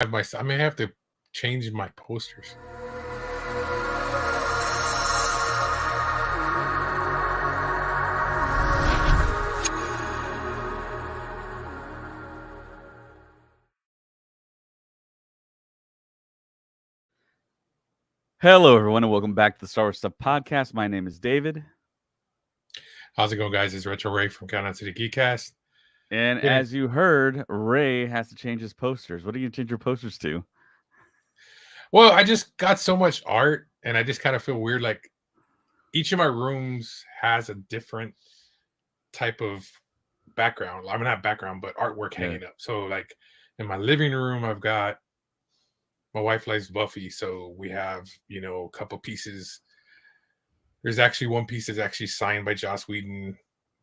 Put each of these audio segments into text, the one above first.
I may have to change my posters. Hello, everyone, and welcome back to the Star Wars Stuff Podcast. My name is David. How's it going, guys? It's Retro Ray from Countdown to the Geekcast. And as you heard, Ray has to change his posters. What are you going to change your posters to? Well, I just got so much art, and I just kind of feel weird. Like, each of my rooms has a different type of background. I mean, not background, but artwork hanging up. So, like, in my living room, I've got my wife likes Buffy, so we have, a couple pieces. There's actually one piece that's actually signed by Joss Whedon,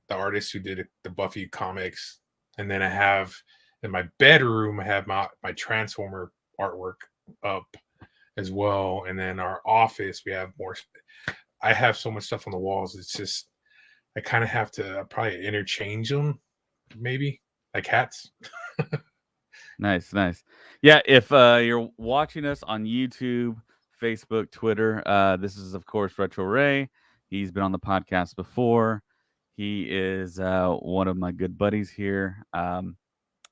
the artist who did the Buffy comics. And then I have in my bedroom, I have my Transformer artwork up as well. And then our office, we have more. I have so much stuff on the walls. It's just, I kind of have to probably interchange them, maybe like hats. Nice. Yeah, if you're watching us on YouTube, Facebook, Twitter, this is, of course, Retro Ray. He's been on the podcast before. He is one of my good buddies here.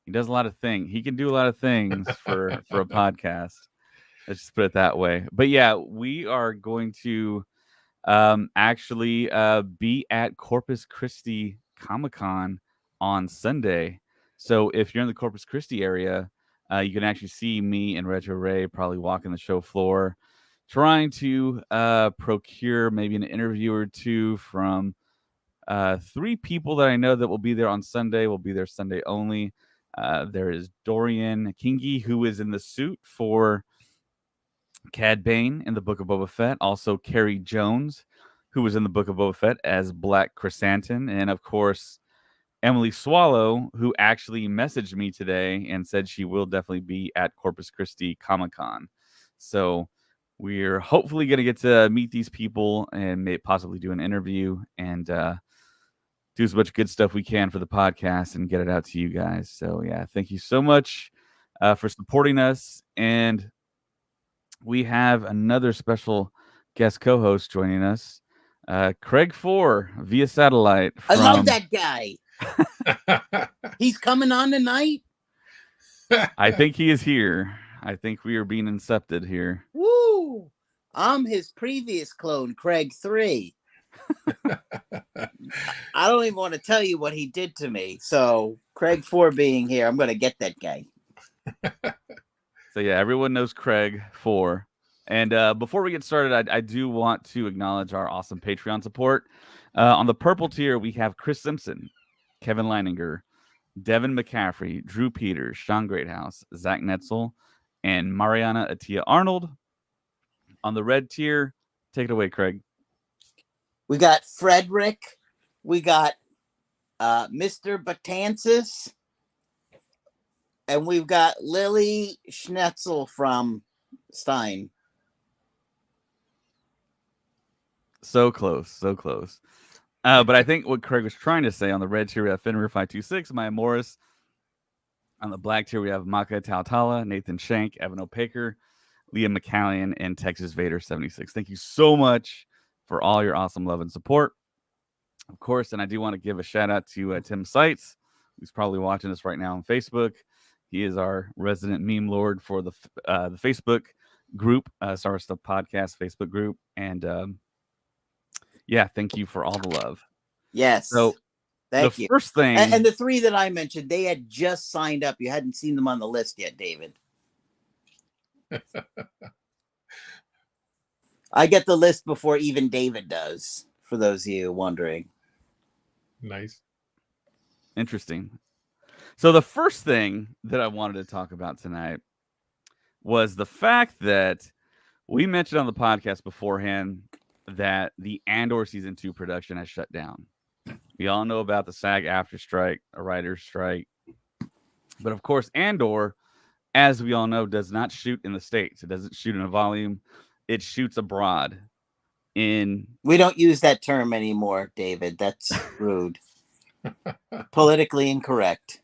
He does a lot of things. He can do a lot of things for a podcast. Let's just put it that way. But yeah, we are going to actually be at Corpus Christi Comic-Con on Sunday. So if you're in the Corpus Christi area, you can actually see me and Retro Ray probably walking the show floor, trying to procure maybe an interview or two from 3 people that I know that will be there on Sunday. Will be there Sunday only. There is Dorian Kingi, who is in the suit for Cad Bane in the Book of Boba Fett. Also, Carrie Jones, who was in the Book of Boba Fett as Black Chrysanthemum. And, of course, Emily Swallow, who actually messaged me today and said she will definitely be at Corpus Christi Comic-Con. So we're hopefully going to get to meet these people and may possibly do an interview and do as much good stuff we can for the podcast and get it out to you guys. So, yeah, thank you so much for supporting us. And we have another special guest co-host joining us, Craig 4 via satellite. I love that guy. He's coming on tonight. I think he is here. I think we are being incepted here. Woo! I'm his previous clone, Craig 3. I don't even want to tell you what he did to me. So Craig 4 being here, I'm going to get that guy. So yeah, everyone knows Craig 4. And before we get started, I do want to acknowledge our awesome Patreon support. On the purple tier, we have Chris Simpson, Kevin Leininger, Devin McCaffrey, Drew Peters, Sean Greathouse, Zach Netzel, and Mariana Atia Arnold. On the red tier, take it away, Craig. We got Frederick. We got Mr. Batansis. And we've got Lily Schnetzel from Stein. So close. But I think what Craig was trying to say, on the red tier, we have Fenrir 526, Maya Morris. On the black tier, we have Maka Tautala, Nathan Shank, Evan O'Paker, Liam McCallion, and Texas Vader 76. Thank you so much for all your awesome love and support. Of course, and I do want to give a shout out to Tim Seitz, who's probably watching us right now on Facebook. He is our resident meme lord for the Facebook group, Star Wars Stuff Podcast Facebook group. And yeah, thank you for all the love. Yes. So thank you. First thing, and the 3 that I mentioned, they had just signed up. You hadn't seen them on the list yet, David. I get the list before even David does, for those of you wondering. Nice. Interesting. So the first thing that I wanted to talk about tonight was the fact that we mentioned on the podcast beforehand that the Andor Season 2 production has shut down. We all know about the SAG after strike, a writer's strike. But of course, Andor, as we all know, does not shoot in the States. It doesn't shoot in a volume. It shoots abroad. We don't use that term anymore, David. That's rude. Politically incorrect.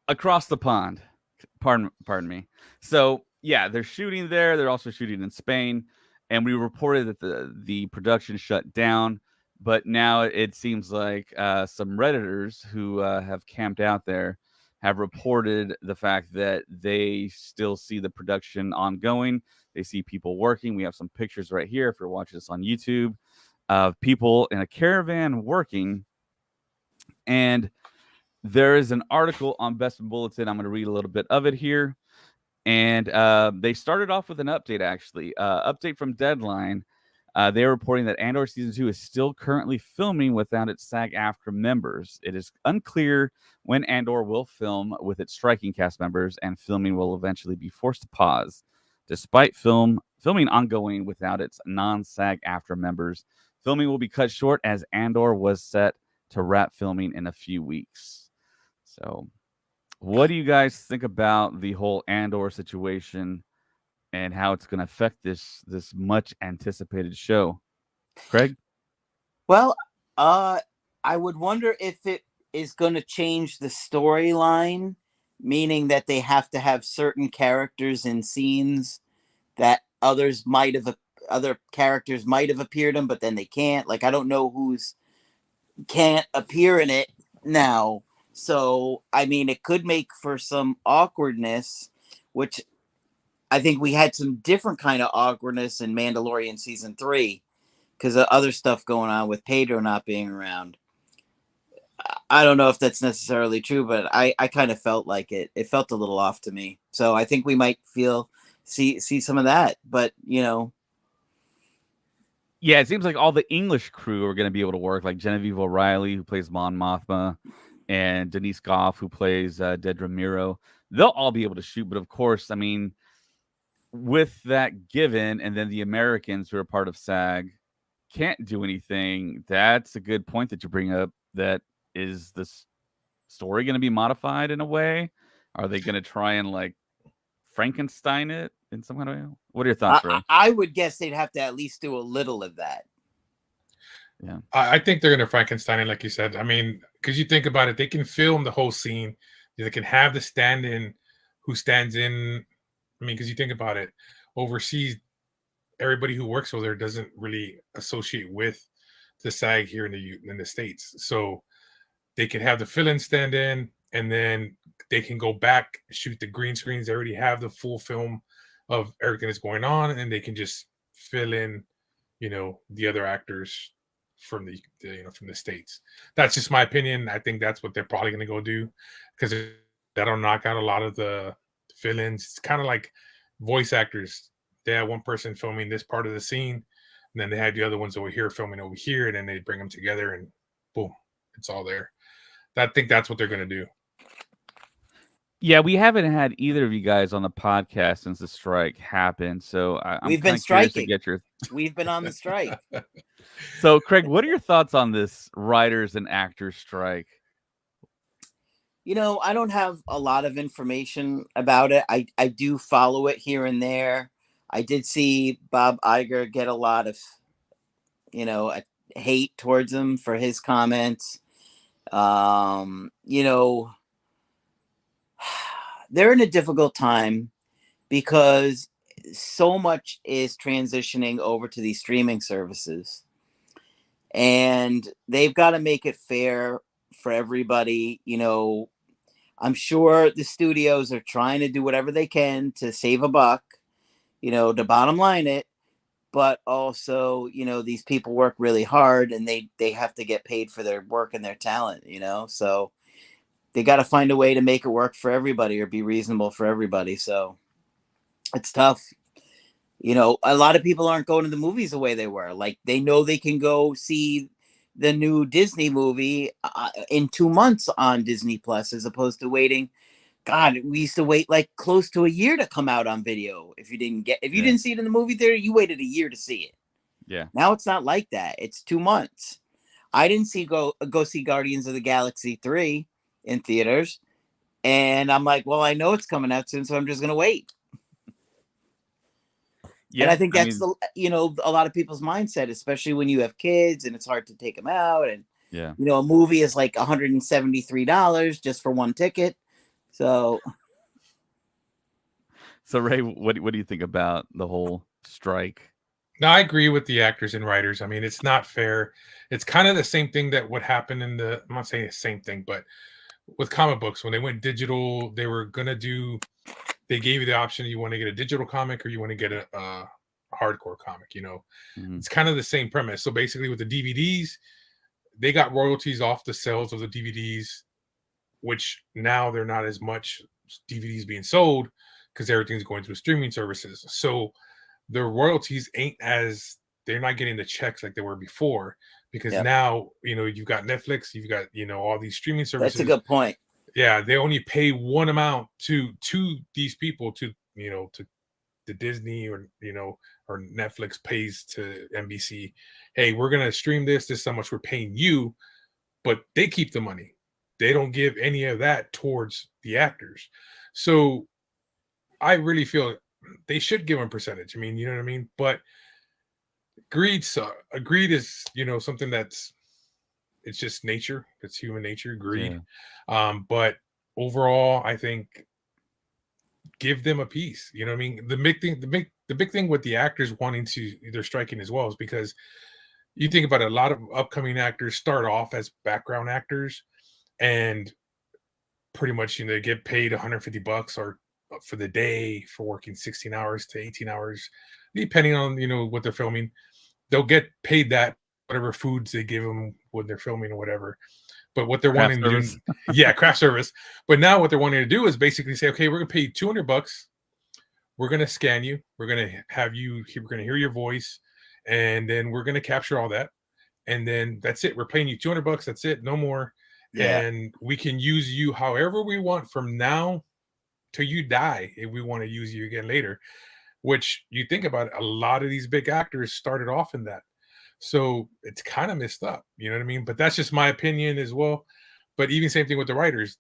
across the pond. Pardon me. So yeah, they're shooting there. They're also shooting in Spain, and we reported that the production shut down. But now it seems like some Redditors who have camped out there have reported the fact that they still see the production ongoing. They see people working. We have some pictures right here if you're watching this on YouTube of people in a caravan working. And there is an article on Best Bulletin. I'm going to read a little bit of it here. And they started off with an update, actually. Update from Deadline. They're reporting that Andor Season 2 is still currently filming without its SAG-AFTRA members. It is unclear when Andor will film with its striking cast members, and filming will eventually be forced to pause. Despite filming ongoing without its non-SAG-AFTRA members, filming will be cut short as Andor was set to wrap filming in a few weeks. So, what do you guys think about the whole Andor situation and how it's going to affect this much anticipated show? Craig? Well, I would wonder if it is going to change the storyline, meaning that they have to have certain characters in scenes that other characters might have appeared in, but then they can't. Like, I don't know who's can't appear in it now. So, I mean, it could make for some awkwardness, which I think we had some different kind of awkwardness in Mandalorian Season 3 because of other stuff going on with Pedro not being around. I don't know if that's necessarily true, but I kind of felt like it. It felt a little off to me. So I think we might see some of that. But, you know. Yeah, it seems like all the English crew are going to be able to work, like Genevieve O'Reilly, who plays Mon Mothma, and Denise Goff, who plays Dedra Miro. They'll all be able to shoot. But of course, I mean, with that given, and then the Americans who are part of SAG can't do anything. That's a good point that you bring up. That is this story going to be modified in a way? Are they going to try and like Frankenstein it in some kind of way? What are your thoughts, Ray? I would guess they'd have to at least do a little of that. Yeah, I think they're going to Frankenstein it, like you said. I mean, because you think about it, they can film the whole scene. They can have the stand-in who stands in. I mean, because you think about it, overseas, everybody who works over there doesn't really associate with the SAG here in the States. So they can have the fill-in stand in, and then they can go back, shoot the green screens. They already have the full film of everything that's going on, and they can just fill in, the other actors from from the States. That's just my opinion. I think that's what they're probably going to go do, because that'll knock out a lot of the fill-ins. It's kind of like voice actors. They have one person filming this part of the scene, and then they have the other ones over here filming over here, and then they bring them together, and boom, it's all there. I think that's what they're going to do. Yeah, we haven't had either of you guys on the podcast since the strike happened, so we've been striking. To We've been on the strike. So, Craig, what are your thoughts on this writers and actors strike? I don't have a lot of information about it. I do follow it here and there. I did see Bob Iger get a lot of, hate towards him for his comments. They're in a difficult time because so much is transitioning over to these streaming services, and they've got to make it fair for everybody. I'm sure the studios are trying to do whatever they can to save a buck, to bottom line it. But also, these people work really hard, and they have to get paid for their work and their talent, so they got to find a way to make it work for everybody or be reasonable for everybody. So it's tough. A lot of people aren't going to the movies the way they were. Like, they know they can go see the new Disney movie in 2 months on Disney Plus, as opposed to waiting. God, we used to wait like close to a year to come out on video. If you didn't see it in the movie theater, you waited a year to see it. Yeah. Now it's not like that. It's 2 months. I didn't go see Guardians of the Galaxy 3 in theaters, and I'm like, well, I know it's coming out soon, so I'm just gonna wait. Yeah, and I think that's a lot of people's mindset, especially when you have kids and it's hard to take them out. And a movie is like $173 just for one ticket. So Ray, what do you think about the whole strike? No, I agree with the actors and writers. I mean, it's not fair. It's kind of the same thing that would happen in the, I'm not saying the same thing, but with comic books, when they went digital, they were going to do, they gave you the option, you want to get a digital comic or you want to get a hardcore comic, you know. Mhm. It's kind of the same premise. So basically with the DVDs, they got royalties off the sales of the DVDs, which now they're not as much DVDs being sold because everything's going through streaming services. So the royalties ain't as, they're not getting the checks like they were before, because Yep. now, you know, you've got Netflix, you've got, you know, all these streaming services. that's a good point. Yeah, they only pay one amount to these people, to, you know, to the Disney, or, you know, or Netflix pays to NBC. Hey, we're gonna stream this is how much we're paying you, but they keep the money. They don't give any of that towards the actors. So I really feel they should give them a percentage. I mean, you know what I mean? But greed is, you know, something that's, it's just nature. It's human nature, greed. But overall, I think give them a piece. You know what I mean? The big thing with the actors wanting to, they're striking as well, is because you think about it, a lot of upcoming actors start off as background actors, and pretty much, you know, they get paid $150 or for the day for working 16 hours to 18 hours, depending on, you know, what they're filming. They'll get paid that, whatever foods they give them when they're filming or whatever. But what they're Craft wanting to service. do, yeah, craft service. But now what they're wanting to do is basically say, okay, we're gonna pay you $200. We're gonna scan you. We're gonna have you. We're gonna hear your voice, and then we're gonna capture all that, and then that's it. We're paying you $200. That's it, no more. Yeah. And we can use you however we want from now till you die, if we want to use you again later. Which, you think about it, a lot of these big actors started off in that. So it's kind of messed up, you know what I mean? But that's just my opinion as well. But even same thing with the writers,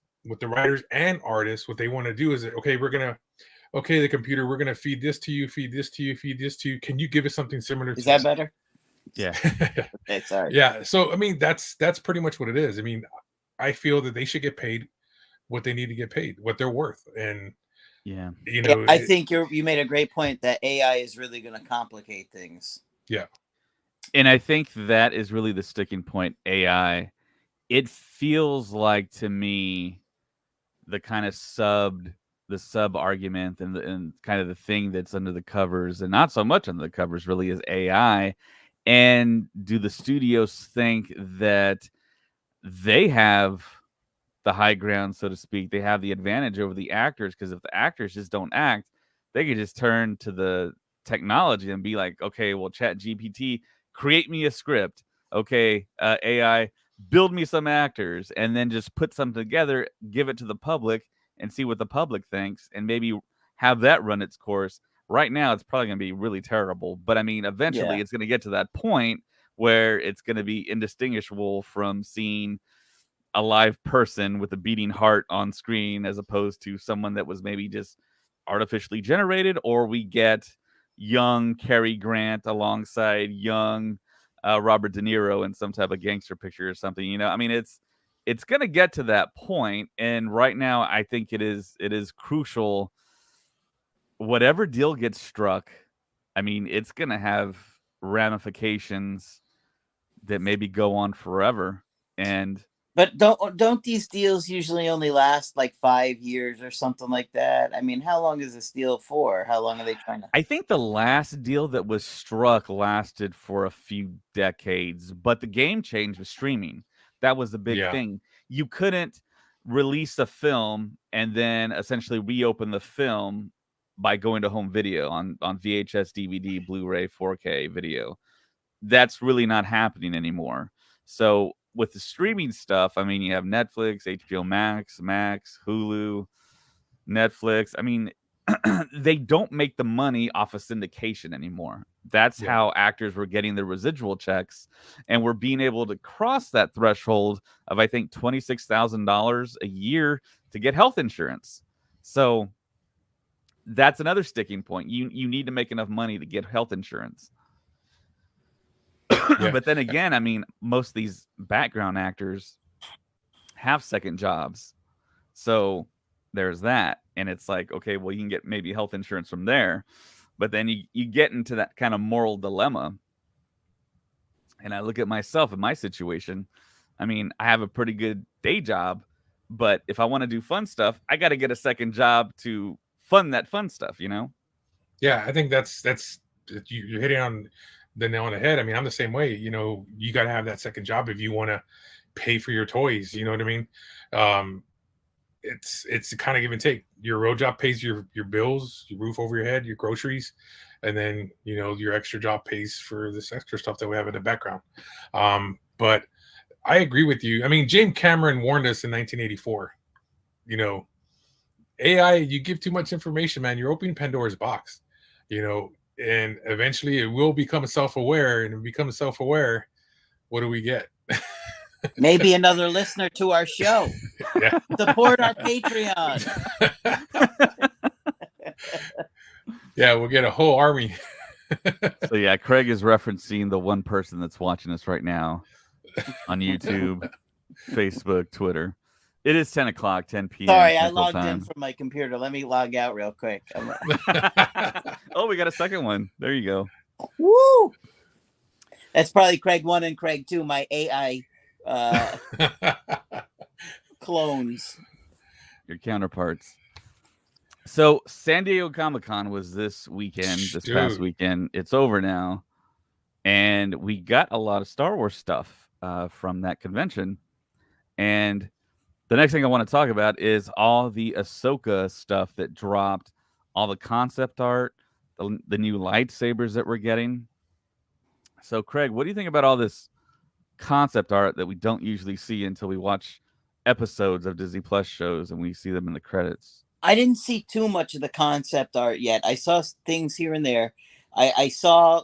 and artists, what they want to do is, okay, the computer, we're gonna feed this to you, feed this to you, feed this to you. Can you give us something similar Is to that better? Yeah. Okay, sorry. Yeah. So I mean, that's pretty much what it is. I mean, I feel that they should get paid what they need to get paid, what they're worth. And Yeah. you Yeah, know, I think you made a great point that AI is really going to complicate things. yeah. And I think that is really the sticking point. AI. It feels like to me the kind of sub argument and kind of the thing that's under the covers, and not so much under the covers really, is AI. And do the studios think that they have the high ground, so to speak? They have the advantage over the actors, because if the actors just don't act, they could just turn to the technology and be like, okay, well, Chat GPT, create me a script. Okay, AI, build me some actors, and then just put something together, give it to the public, and see what the public thinks, and maybe have that run its course. Right now, it's probably going to be really terrible, but I mean, eventually, Yeah. it's going to get to that point where it's going to be indistinguishable from seeing a live person with a beating heart on screen, as opposed to someone that was maybe just artificially generated, or we get young Cary Grant alongside young Robert De Niro in some type of gangster picture or something. You know, I mean, it's going to get to that point, and right now, I think it is crucial. Whatever deal gets struck, I mean, it's going to have ramifications that maybe go on forever. And But don't these deals usually only last like 5 years or something like that? I mean, how long is this deal for? How long are they trying to? I think the last deal that was struck lasted for a few decades, but the game changed with streaming. That was the big Yeah. thing. You couldn't release a film and then essentially reopen the film by going to home video on VHS, DVD, Blu-ray, 4K video. That's really not happening anymore. So with the streaming stuff, I mean, you have Netflix, HBO Max, Hulu, Netflix. I mean, they don't make the money off of syndication anymore. That's Yeah. how actors were getting their residual checks, and we're being able to cross that threshold of, I think, $26,000 a year to get health insurance. So that's another sticking point. You need to make enough money to get health insurance. Yeah. But then again, I mean, most of these background actors have second jobs. So there's that. And it's like, okay, well, you can get maybe health insurance from there. But then you get into that kind of moral dilemma. And I look at myself in my situation. I mean, I have a pretty good day job, but if I want to do fun stuff, I got to get a second job to fund that fun stuff, you know? Yeah, I think that's you're hitting on the nail on the head. I mean, I'm the same way. You know, you got to have that second job if you want to pay for your toys. You know what I mean? It's kind of give and take. Your road job pays your bills, your roof over your head, your groceries, and then you know your extra job pays for this extra stuff that we have in the background. But I agree with you. I mean, James Cameron warned us in 1984. You know, AI, you give too much information, man, you're opening Pandora's box. You know, and eventually it will become self-aware, and if it becomes self-aware, what do we get? Maybe another listener to our show. Yeah. Support our Patreon. Yeah, we'll get a whole army. So yeah, Craig is referencing the one person that's watching us right now on YouTube, Facebook, Twitter. It is 10 o'clock, 10 p.m. Sorry, I Central logged Time. in from my computer. Let me log out real quick. Oh, we got a second one. There you go. Woo! That's probably Craig 1 and Craig 2, my AI clones. Your counterparts. So San Diego Comic-Con was this weekend, past weekend. It's over now. And we got a lot of Star Wars stuff from that convention. And the next thing I want to talk about is all the Ahsoka stuff that dropped, all the concept art, the new lightsabers that we're getting. So, Craig, what do you think about all this concept art that we don't usually see until we watch episodes of Disney Plus shows and we see them in the credits? I didn't see too much of the concept art yet. I saw things here and there. I saw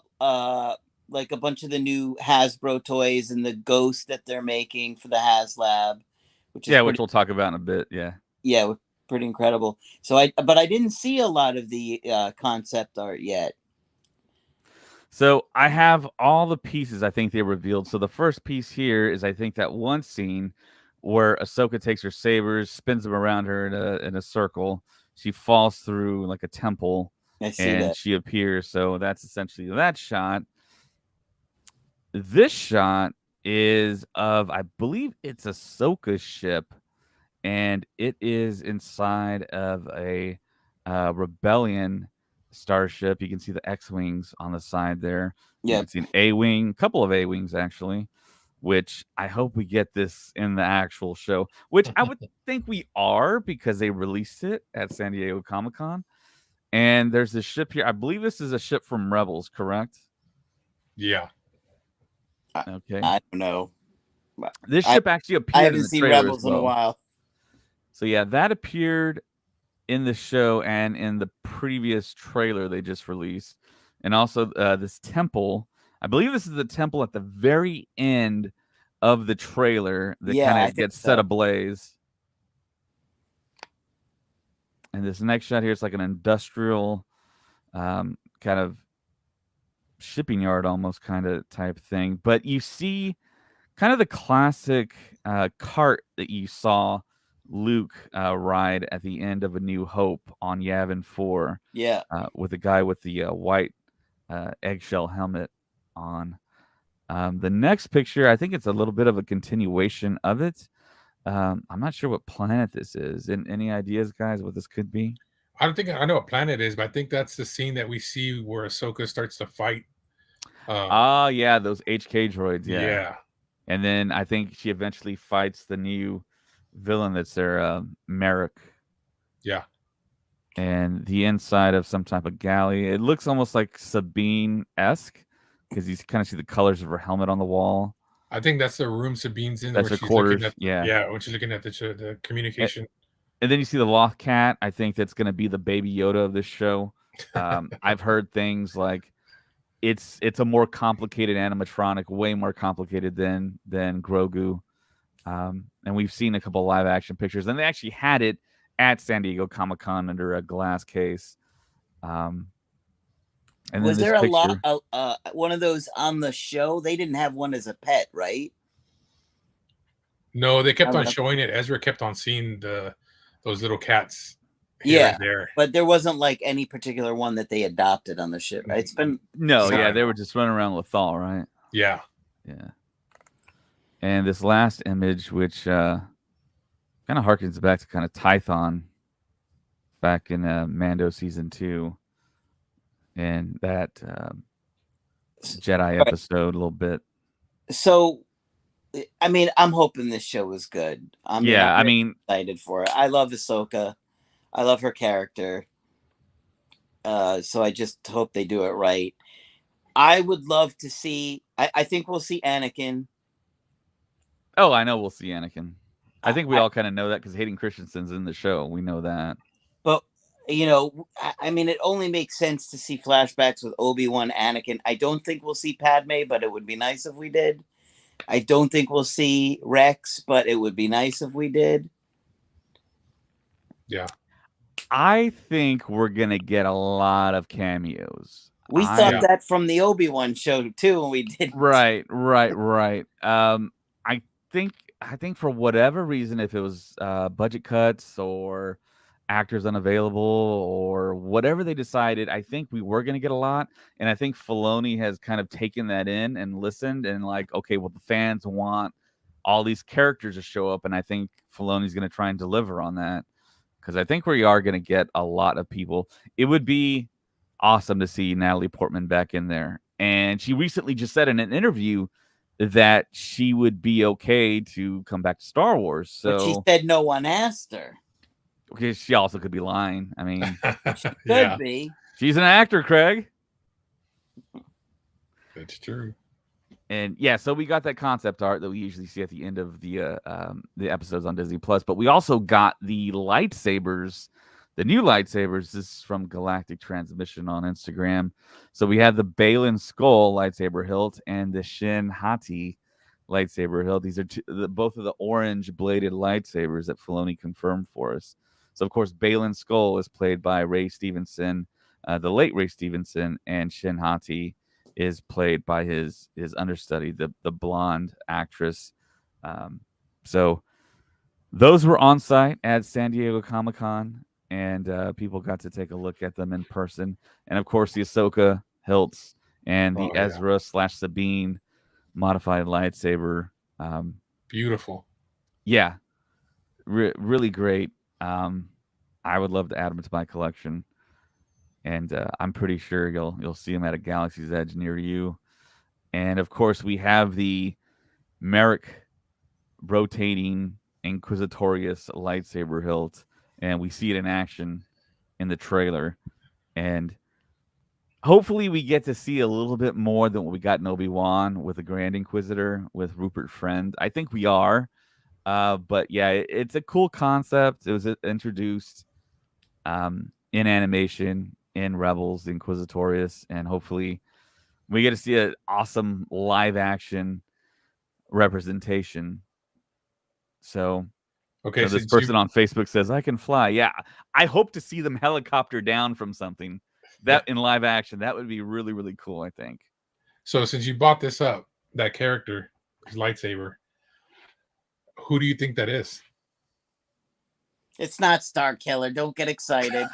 like a bunch of the new Hasbro toys and the ghost that they're making for the HASLAB, which we'll talk about in a bit. Yeah, pretty incredible. So but I didn't see a lot of the concept art yet. So I have all the pieces I think they revealed. So the first piece here is I think that one scene where Ahsoka takes her sabers, spins them around her in a circle. She falls through like a temple, and she appears. So that's essentially that shot. This shot is of, I believe it's Ahsoka's ship, and it is inside of a rebellion starship. You can see the X-wings on the side there. Yeah, you can see an A-wing, a couple of A-wings actually, which I hope we get this in the actual show, which I would think we are because they released it at San Diego Comic-Con. And there's this ship here. I believe this is a ship from Rebels, correct? Yeah. Okay. I don't know. This ship actually appeared. I haven't seen Rebels in a while. So yeah, that appeared in the show and in the previous trailer they just released. And also this temple. I believe this is the temple at the very end of the trailer that kind of gets set ablaze. And this next shot here is like an industrial kind of shipping yard almost kind of type thing. But you see kind of the classic cart that you saw Luke ride at the end of A New Hope on Yavin 4. Yeah. With the guy with the white eggshell helmet on. The next picture, I think it's a little bit of a continuation of it. I'm not sure what planet this is. Any ideas, guys, what this could be? I don't think I know what planet it is, but I think that's the scene that we see where Ahsoka starts to fight. Yeah, those HK droids. Yeah. And then I think she eventually fights the new villain that's there, Merrick. Yeah. And the inside of some type of galley. It looks almost like Sabine-esque because you kind of see the colors of her helmet on the wall. I think that's the room Sabine's in. That's her quarters. Yeah, when she's looking at the communication. And then you see the Loth Cat. I think that's going to be the Baby Yoda of this show. I've heard things like it's a more complicated animatronic, way more complicated than Grogu. And we've seen a couple live action pictures, and they actually had it at San Diego Comic-Con under a glass case. And was there one of those on the show? They didn't have one as a pet, right? No, they kept on showing it. Ezra kept on seeing the those little cats here Yeah, and there. but there wasn't like any particular one that they adopted on the ship. Right? It's been No, No, yeah, no. they were just running around Lethal, right? Yeah. Yeah. And this last image, which kind of harkens back to kind of Tython back in Mando season 2, and that Jedi episode a little bit. so. I mean, I'm hoping this show is good. I'm really excited for it. I love Ahsoka. I love her character. So I just hope they do it right. I would love to see. I think we'll see Anakin. Oh, I know we'll see Anakin. I think we all kind of know that because Hayden Christensen's in the show. We know that. But I mean, it only makes sense to see flashbacks with Obi-Wan, Anakin. I don't think we'll see Padme, but it would be nice if we did. I don't think we'll see Rex, but it would be nice if we did. Yeah. I think we're gonna get a lot of cameos. We thought that from the Obi-Wan show too, and we didn't. Right. I think for whatever reason, if it was budget cuts or actors unavailable or whatever they decided, I think we were going to get a lot. And I think Filoni has kind of taken that in and listened and like, okay, well, the fans want all these characters to show up. And I think Filoni's going to try and deliver on that because I think we are going to get a lot of people. It would be awesome to see Natalie Portman back in there. And she recently just said in an interview that she would be okay to come back to Star Wars. So but she said no one asked her. Okay, she also could be lying. I mean, she could be. She's an actor, Craig. That's true. And yeah, so we got that concept art that we usually see at the end of the episodes on Disney Plus, but we also got the lightsabers, the new lightsabers. This is from Galactic Transmission on Instagram. So we have the Balin Skull lightsaber hilt and the Shin Hati lightsaber hilt. These are both of the orange bladed lightsabers that Filoni confirmed for us. So of course, Balin Skull is played by Ray Stevenson, the late Ray Stevenson, and Shin Hati is played by his understudy, the blonde actress. So those were on site at San Diego Comic-Con, and people got to take a look at them in person. And of course, the Ahsoka hilts and the Ezra / Sabine modified lightsaber. Beautiful. Yeah, really great. I would love to add them to my collection, and I'm pretty sure you'll see them at a Galaxy's Edge near you. And of course, we have the Merrick rotating Inquisitorius lightsaber hilt, and we see it in action in the trailer. And hopefully, we get to see a little bit more than what we got in Obi-Wan with the Grand Inquisitor with Rupert Friend. I think we are. But yeah, it's a cool concept. It was introduced in animation in Rebels, Inquisitorius, and hopefully we get to see an awesome live action representation. So, okay, so this person on Facebook says, I can fly. Yeah, I hope to see them helicopter down from something that in live action. That would be really, really cool, I think. So since you brought this up, that character, his lightsaber, who do you think that is? It's not Star Killer. Don't get excited.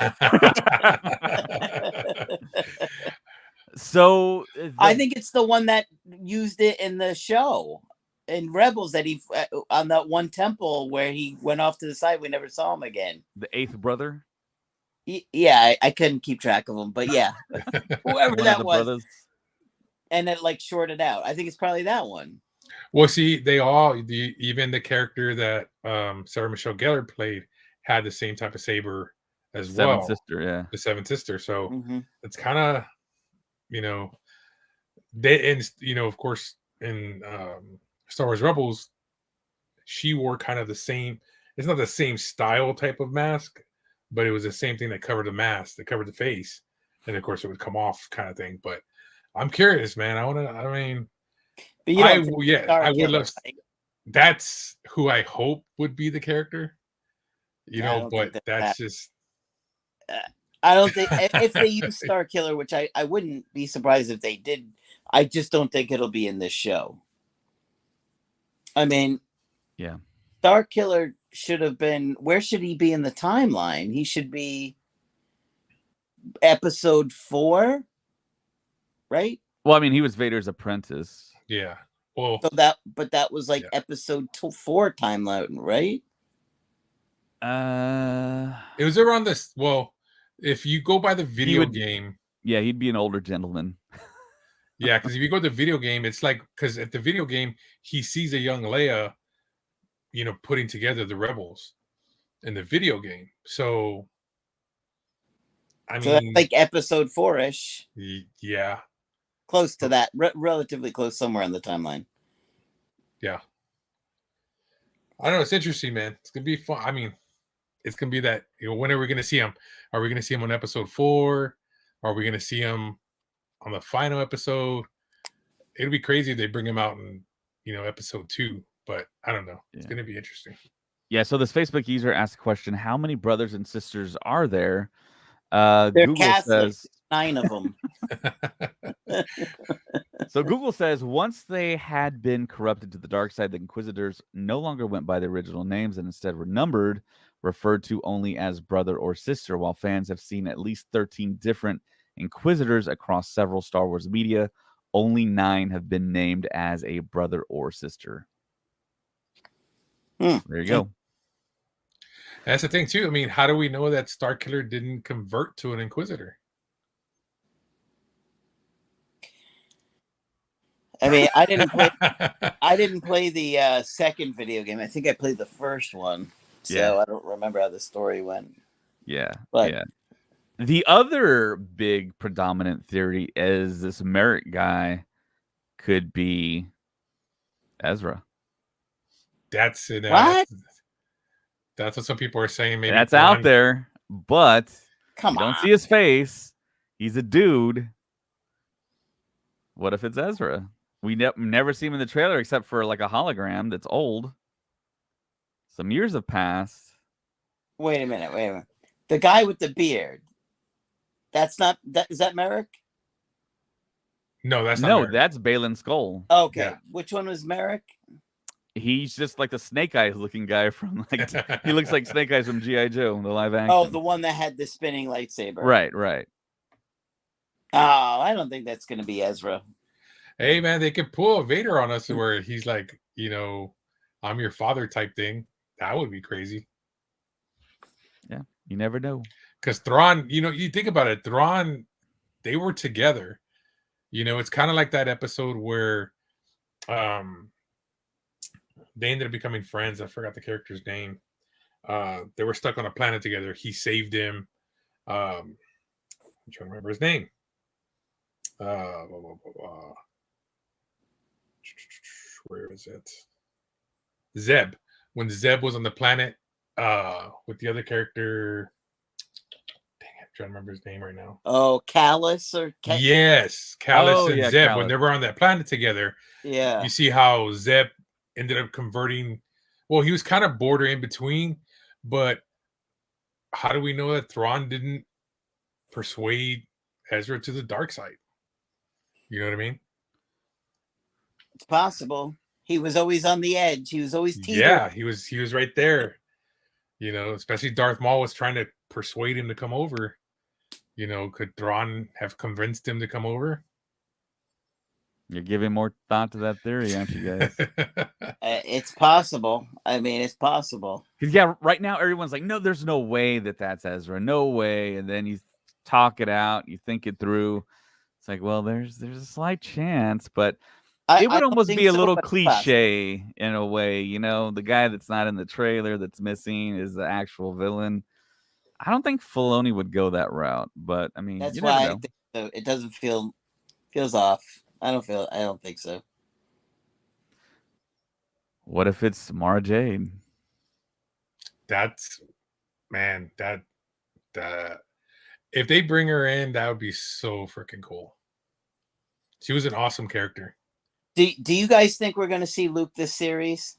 So I think it's the one that used it in the show in Rebels that he on that one temple where he went off to the side. We never saw him again. The eighth brother. Yeah, I couldn't keep track of him, but yeah, whoever that was, brothers. And it like shorted out. I think it's probably that one. Well, see, even the character that Sarah Michelle Gellar played had the same type of saber as well. The Seventh Sister. So it's kind of, of course, in Star Wars Rebels, she wore kind of the same. It's not the same style type of mask, but it was the same thing that covered the mask, that covered the face, and of course it would come off, kind of thing. But I'm curious, man. I would love. That's who I hope would be the character. But that's just. I don't think if they use Star Killer, which I wouldn't be surprised if they did. I just don't think it'll be in this show. I mean, yeah, Star Killer should have been. Where should he be in the timeline? He should be episode 4, right? Well, I mean, he was Vader's apprentice. Yeah. Well, So that was like Yeah. episode 4 timeline, right? it was around this. Well, if you go by the video would- game, Yeah, he'd be an older gentleman. yeah, because if you go to the video game, it's like because at the video game he sees a young Leia, putting together the rebels in the video game. So, I So that's mean, like episode 4-ish, yeah, close to that, relatively close somewhere on the timeline. yeah. I don't know. It's interesting, man. It's gonna be fun. I mean, it's gonna be that. When are we gonna see him? Are we gonna see him on episode 4? Are we gonna see him on the final episode? It'll be crazy if they bring him out in episode 2. But I don't know. It's gonna be interesting. Yeah, so this Facebook user asked a question: how many brothers and sisters are there? They're Google Catholic. says 9 of them. so. Google says once they had been corrupted to the dark side, the Inquisitors no longer went by the original names and instead were numbered, referred to only as brother or sister. While fans have seen at least 13 different Inquisitors across several Star Wars media, only 9 have been named as a brother or sister. There you go. That's the thing too. I mean, how do we know that Starkiller didn't convert to an Inquisitor? I mean, I didn't play the second video game. I think I played the first one. So Yeah. I don't remember how the story went. Yeah. But yeah. The other big predominant theory is this Merrick guy could be Ezra. That's it. What? That's what some people are saying. Maybe That's out there, but come you don't on. see his face. He's a dude. What if it's Ezra? We never see him in the trailer except for like a hologram that's old. Some years have passed. Wait a minute. The guy with the beard. That's not that. Is that Merrick? No, that's not No, Merrick. that's Balin Skull. Okay. Yeah. Which one was Merrick? He's just like the Snake Eyes looking guy from like he looks like Snake Eyes from G.I. Joe, the live action. Oh, the one that had the spinning lightsaber. Right. Oh, I don't think that's going to be Ezra. Hey man, they could pull a Vader on us where he's like, I'm your father type thing. That would be crazy. Yeah, you never know. Because Thrawn, you think about it, Thrawn, they were together. It's kind of like that episode where they ended up becoming friends. I forgot the character's name. They were stuck on a planet together. He saved him. I'm trying to remember his name. Where is it? Zeb. When Zeb was on the planet with the other character. Dang it, I'm trying to remember his name right now. Oh, Callus Yes, Callus and Zeb. Callus. When they were on that planet together, Yeah. you see how Zeb ended up converting. Well, he was kind of border in between, but how do we know that Thrawn didn't persuade Ezra to the dark side? You know what I mean? It's possible. He was always on the edge. He was always teetering. Yeah, he was right there. Especially Darth Maul was trying to persuade him to come over. Could Thrawn have convinced him to come over? You're giving more thought to that theory, aren't you guys? It's possible. I mean, it's possible. Because yeah, right now everyone's like, no, there's no way that's Ezra, no way. And then you talk it out, you think it through. It's like, well, there's a slight chance, but it would almost be a little cliche in a way. The guy that's not in the trailer that's missing is the actual villain. I don't think Filoni would go that route, but I mean, That's you why never I know. think so. It doesn't feels off. I don't think so. What if it's Mara Jade? That's if they bring her in, that would be so freaking cool. She was an awesome character. Do you guys think we're going to see Luke this series?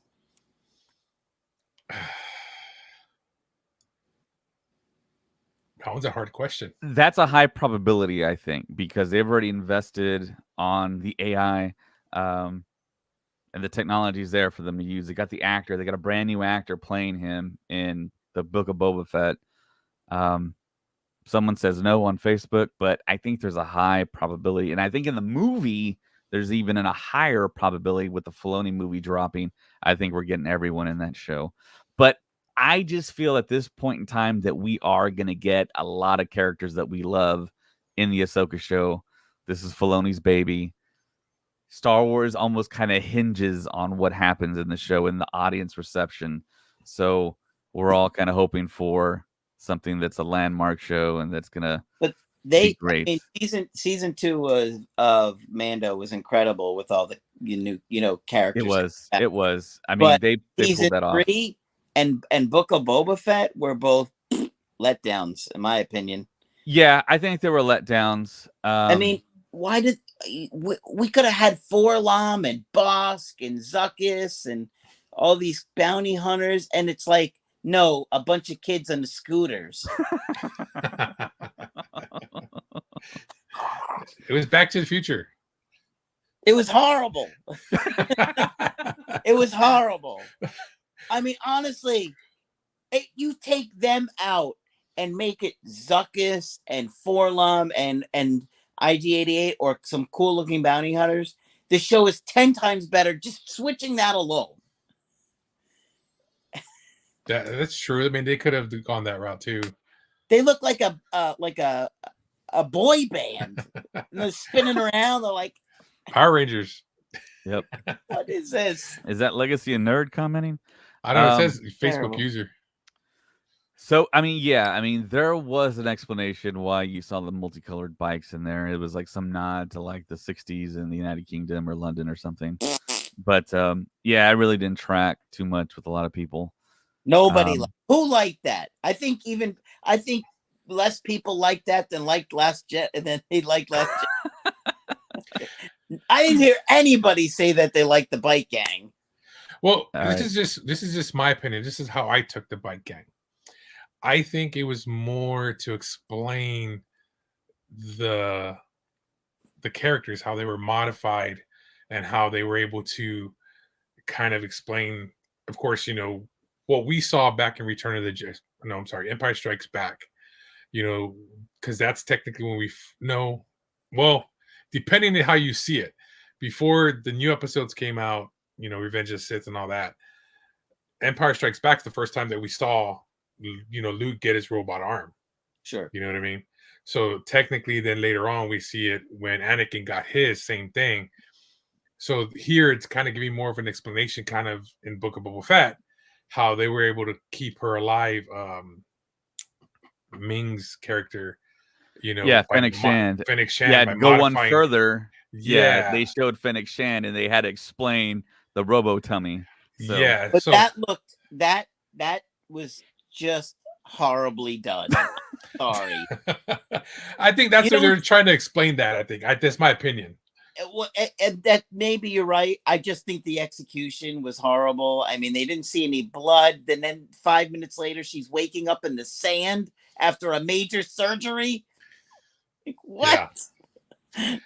That one's a hard question. That's a high probability, I think, because they've already invested on the AI. and the technology is there for them to use. They got the actor. They got a brand new actor playing him in the Book of Boba Fett. Someone says no on Facebook, but I think there's a high probability. And I think in the movie, there's even a higher probability with the Filoni movie dropping. I think we're getting everyone in that show. But I just feel at this point in time that we are going to get a lot of characters that we love in the Ahsoka show. This is Filoni's baby. Star Wars almost kind of hinges on what happens in the show and the audience reception. So we're all kind of hoping for something that's a landmark show and that's gonna be great. I mean, season 2 of Mando was incredible with all the new characters. It was. I mean, they pulled that off. 3 and Book of Boba Fett were both letdowns, in my opinion. Yeah, I think there were letdowns. I mean, why did we could have had Forlom and Bosk and Zuckuss and all these bounty hunters, and it's like, no, a bunch of kids on the scooters. It was Back to the Future. It was horrible. It was horrible. I mean, honestly, you take them out and make it Zuckuss and Forlom and IG-88 or some cool-looking bounty hunters. The show is 10 times better just switching that alone. That's true. I mean, they could have gone that route too. They look like a boy band. And they're spinning around. They're like Power Rangers. Yep. What is this? Is that Legacy and Nerd commenting? I don't know. It says Facebook terrible. user. So, I mean, there was an explanation why you saw the multicolored bikes in there. It was like some nod to like the 60s in the United Kingdom or London or something. But yeah, I really didn't track too much with a lot of people. Nobody who liked that. I think less people liked that than liked Last Jet, and then they liked Last Jet. I didn't hear anybody say that they liked the bike gang. Well, this is just my opinion. This is how I took the bike gang. I think it was more to explain the characters, how they were modified, and how they were able to kind of explain, of course, what we saw back in Empire Strikes Back, because that's technically when depending on how you see it. Before the new episodes came out, Revenge of the Sith and all that, Empire Strikes Back is the first time that we saw, Luke get his robot arm. Sure. You know what I mean? So technically then later on we see it when Anakin got his, same thing. So here it's kind of giving more of an explanation kind of in Book of Boba Fett, how they were able to keep her alive. Ming's character, Fennec Shand. Fennec Shand. Yeah, go one further. Yeah, they showed Fennec Shand and they had to explain the robo tummy. So. Yeah, but that was just horribly done. Sorry. I think that's what they're trying to explain. That I think that's my opinion. And that maybe you're right. I just think the execution was horrible. I mean, they didn't see any blood. And then 5 minutes later, she's waking up in the sand after a major surgery. Like, what? Yeah.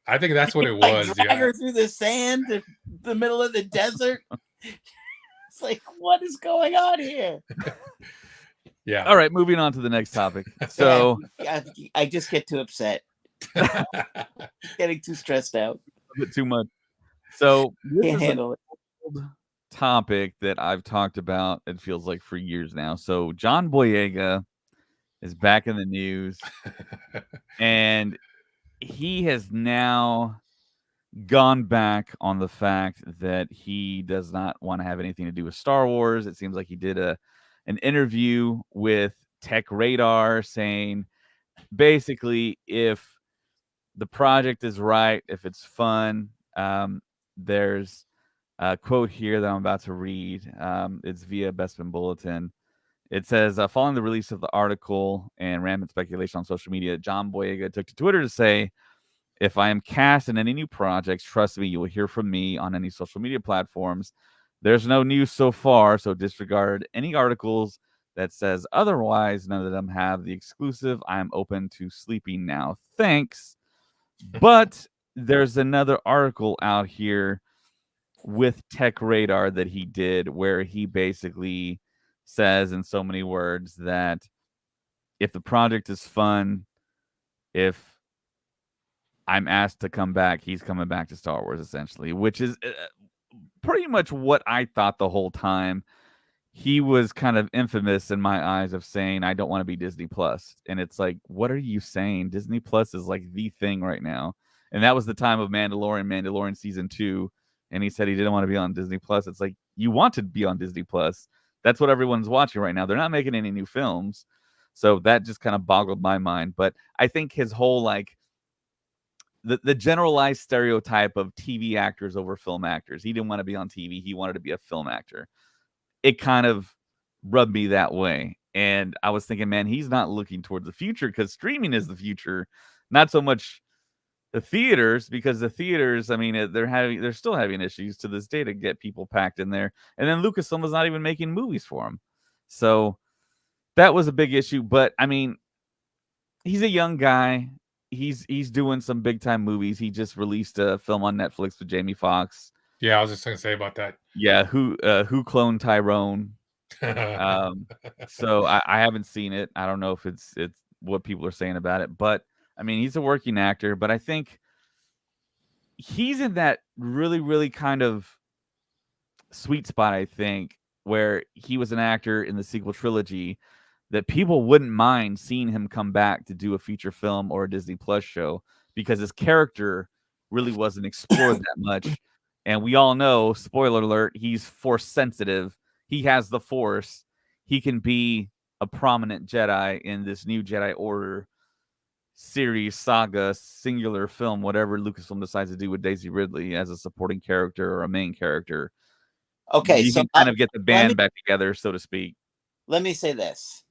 I think that's what it was. Drag her through the sand in the middle of the desert. It's like, what is going on here? Yeah. All right, moving on to the next topic. So I just get too upset. Getting too stressed out. A bit too much. So can't handle it. Topic that I've talked about, it feels like, for years now. So John Boyega is back in the news, and he has now gone back on the fact that he does not want to have anything to do with Star Wars. It seems like he did an interview with Tech Radar saying basically if the project is right, if it's fun, there's a quote here that I'm about to read. It's via Bespin Bulletin. It says, following the release of the article and rampant speculation on social media, John Boyega took to Twitter to say, if I am cast in any new projects, trust me, you will hear from me on any social media platforms. There's no news so far, so disregard any articles that says otherwise. None of them have the exclusive. I am open to sleeping now. Thanks. But there's another article out here with Tech Radar that he did, where he basically says in so many words that if the project is fun, if I'm asked to come back, he's coming back to Star Wars, essentially, which is pretty much what I thought the whole time. He was kind of infamous in my eyes of saying, I don't want to be Disney Plus. And it's like, what are you saying? Disney Plus is like the thing right now. And that was the time of Mandalorian season 2. And he said he didn't want to be on Disney Plus. It's like, you want to be on Disney Plus. That's what everyone's watching right now. They're not making any new films. So that just kind of boggled my mind. But I think his whole, like, the generalized stereotype of TV actors over film actors. He didn't want to be on TV. He wanted to be a film actor. It kind of rubbed me that way. And I was thinking, man, he's not looking towards the future, because streaming is the future, not so much the theaters, because the theaters, I mean, they're still having issues to this day to get people packed in there. And then Lucasfilm was not even making movies for him. So that was a big issue. But I mean, he's a young guy. He's doing some big time movies. He just released a film on Netflix with Jamie Foxx. Yeah, I was just gonna say about that. Yeah, who cloned Tyrone? So I haven't seen it. I don't know if it's what people are saying about it, but I mean, he's a working actor, but I think he's in that really, really kind of sweet spot, I think, where he was an actor in the sequel trilogy that people wouldn't mind seeing him come back to do a feature film or a Disney Plus show, because his character really wasn't explored that much. And we all know, spoiler alert, he's Force sensitive. He has the Force. He can be a prominent Jedi in this new Jedi Order series, saga, singular film, whatever Lucasfilm decides to do with Daisy Ridley as a supporting character or a main character. Okay, you so can kind of get the band back together, so to speak. Let me say this.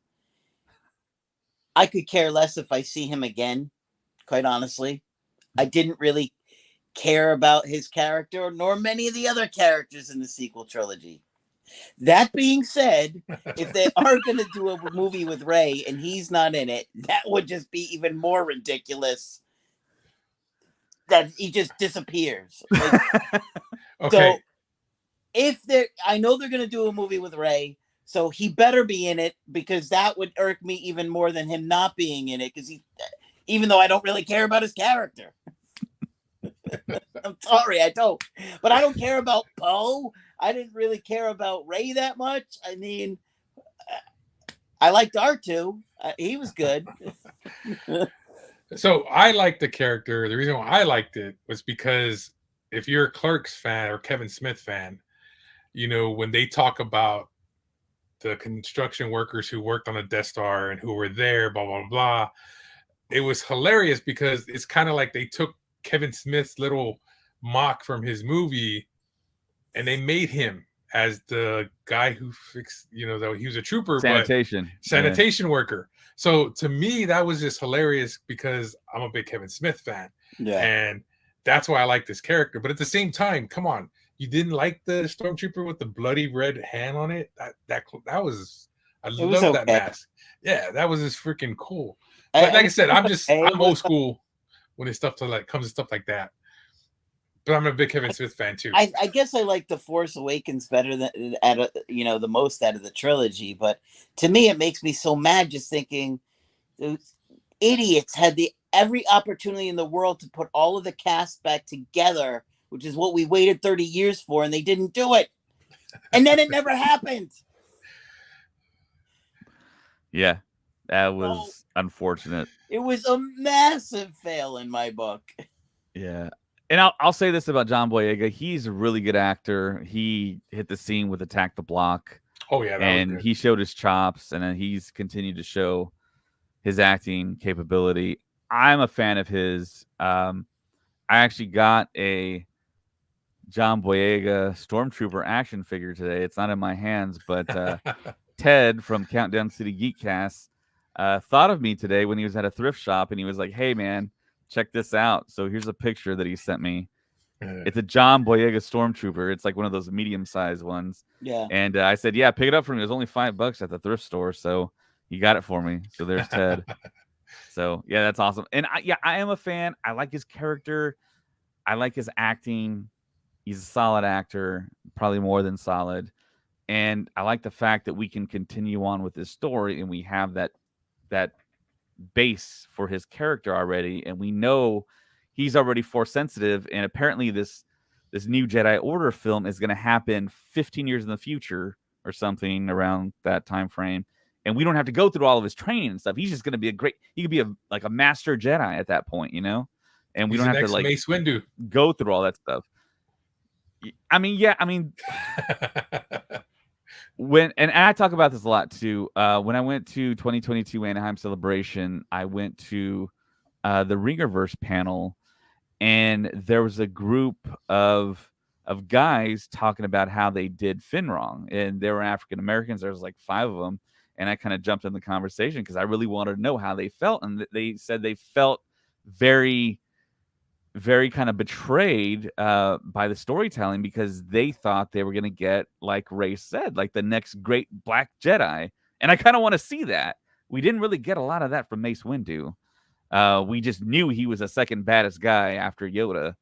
I could care less if I see him again, quite honestly. I didn't really care about his character, nor many of the other characters in the sequel trilogy. That being said, if they are going to do a movie with Rey and he's not in it, that would just be even more ridiculous. That he just disappears. Like, Okay. So if I know they're going to do a movie with Rey, so he better be in it, because that would irk me even more than him not being in it. Because even though I don't really care about his character. I'm sorry, I don't. But I don't care about Poe. I didn't really care about Rey that much. I mean, I liked R2. He was good. So I liked the character. The reason why I liked it was because if you're a Clerks fan or Kevin Smith fan, you know, when they talk about the construction workers who worked on the Death Star and who were there, blah, blah, blah, it was hilarious, because it's kind of like they took Kevin Smith's little mock from his movie and they made him as the guy who fixed, you know, though he was a trooper, Sanitation worker. So to me, that was just hilarious, because I'm a big Kevin Smith fan. Yeah. And that's why I like this character. But at the same time, come on, you didn't like the stormtrooper with the bloody red hand on it? That was, I love that mask. Yeah, that was just freaking cool. But like I said, I'm old school when it's stuff comes to stuff like that. But I'm a big Kevin Smith fan too. I guess I like The Force Awakens better than the most out of the trilogy. But to me, it makes me so mad just thinking those idiots had every opportunity in the world to put all of the cast back together, which is what we waited 30 years for, and they didn't do it. And then it never happened. Yeah, that was unfortunate. It was a massive fail in my book. Yeah. And I'll say this about John Boyega. He's a really good actor. He hit the scene with Attack the Block. Oh, yeah. And he showed his chops, and then he's continued to show his acting capability. I'm a fan of his. I actually got a John Boyega Stormtrooper action figure today. It's not in my hands, but Ted from Countdown City Geekcast thought of me today when he was at a thrift shop, and he was like, hey, man, check this out. So here's a picture that he sent me. It's a John Boyega Stormtrooper. It's like one of those medium-sized ones. Yeah. And I said, yeah, pick it up for me. It was only $5 at the thrift store. So he got it for me. So there's Ted. So, yeah, that's awesome. And I am a fan. I like his character. I like his acting. He's a solid actor, probably more than solid. And I like the fact that we can continue on with this story, and we have that base for his character already, and we know he's already Force sensitive. And apparently, this new Jedi Order film is going to happen 15 years in the future or something around that time frame. And we don't have to go through all of his training and stuff. He's just going to be he could be like a master Jedi at that point, And we He's don't the have to next Mace Windu. go through all that stuff. I mean, and I talk about this a lot too. When I went to 2022 Anaheim Celebration, I went to the Ringerverse panel, and there was a group of guys talking about how they did Finn wrong, and they were African Americans. There was like 5 of them, and I kind of jumped in the conversation because I really wanted to know how they felt, and they said they felt very, very kind of betrayed by the storytelling, because they thought they were going to get, like Ray said, like the next great Black Jedi. And I kind of want to see that. We didn't really get a lot of that from Mace Windu. We just knew he was the second baddest guy after Yoda.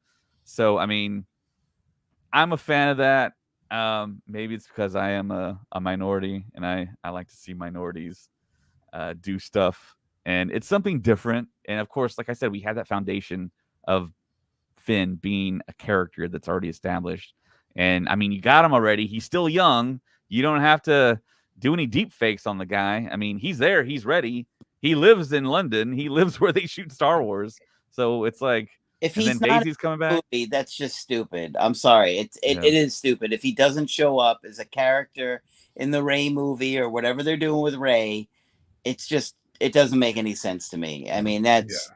So, I mean, I'm a fan of that. Maybe it's because I am a minority, and I like to see minorities do stuff. And it's something different. And of course, like I said, we had that foundation of Finn being a character that's already established. And I mean, you got him already. He's still young. You don't have to do any deep fakes on the guy. I mean, he's there. He's ready. He lives in London. He lives where they shoot Star Wars. So it's like, if and he's then not Daisy's coming back. Movie, that's just stupid. I'm sorry. It is stupid. If he doesn't show up as a character in the Rey movie or whatever they're doing with Rey, it doesn't make any sense to me. I mean, that's...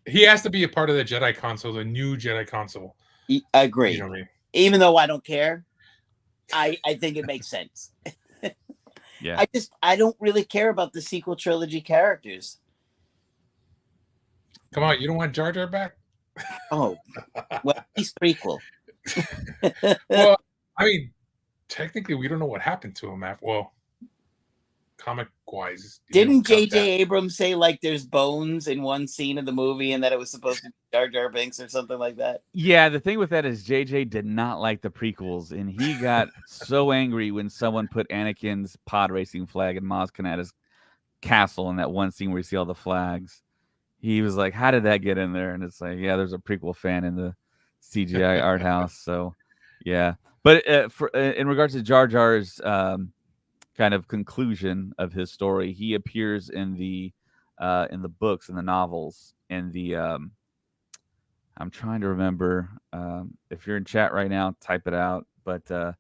He has to be a part of the Jedi Council, the new Jedi Council. I agree. You know what I mean? Even though I don't care, I think it makes sense. Yeah. I don't really care about the sequel trilogy characters. Come on, you don't want Jar Jar back? Oh, well, he's prequel. Well, I mean, technically, we don't know what happened to him after. Well, comic-wise, didn't J.J. Abrams say like there's bones in one scene of the movie, and that it was supposed to be Jar Jar Binks or something like that? Yeah, the thing with that is JJ did not like the prequels, and he got so angry when someone put Anakin's pod racing flag in Maz Kanata's castle in that one scene where you see all the flags. He was like, how did that get in there? And it's like, yeah, there's a prequel fan in the CGI art house. So, yeah. But in regards to Jar Jar's kind of conclusion of his story, he appears in the books, in the novels, in the I'm trying to remember. If you're in chat right now, type it out. But trying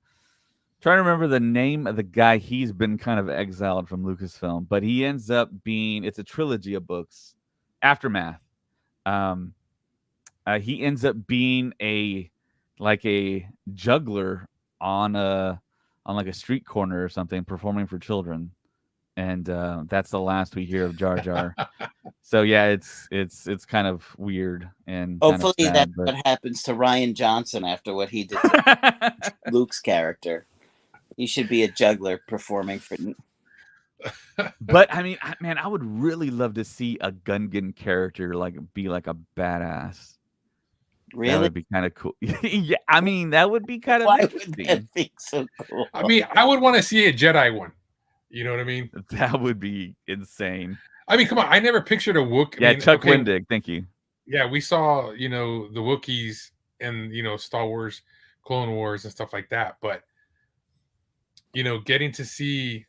to remember the name of the guy. He's been kind of exiled from Lucasfilm, but he ends up being, it's a trilogy of books. Aftermath. He ends up being a juggler on like a street corner or something, performing for children, and that's the last we hear of Jar Jar. So yeah, it's kind of weird, and hopefully kind of sad, that's what happens to Ryan Johnson after what he did to Luke's character. He should be a juggler performing for. But I mean, man, I would really love to see a Gungan character be like a badass. Really? That would be kind of cool. Yeah, I mean, that would be kind of interesting. Would that be so cool? I mean, I would want to see a Jedi one. You know what I mean? That would be insane. I mean, come on. I never pictured a Wookiee. Yeah, Chuck Wendig. Thank you. Yeah, we saw, the Wookiees in, Star Wars, Clone Wars and stuff like that. But, getting to see,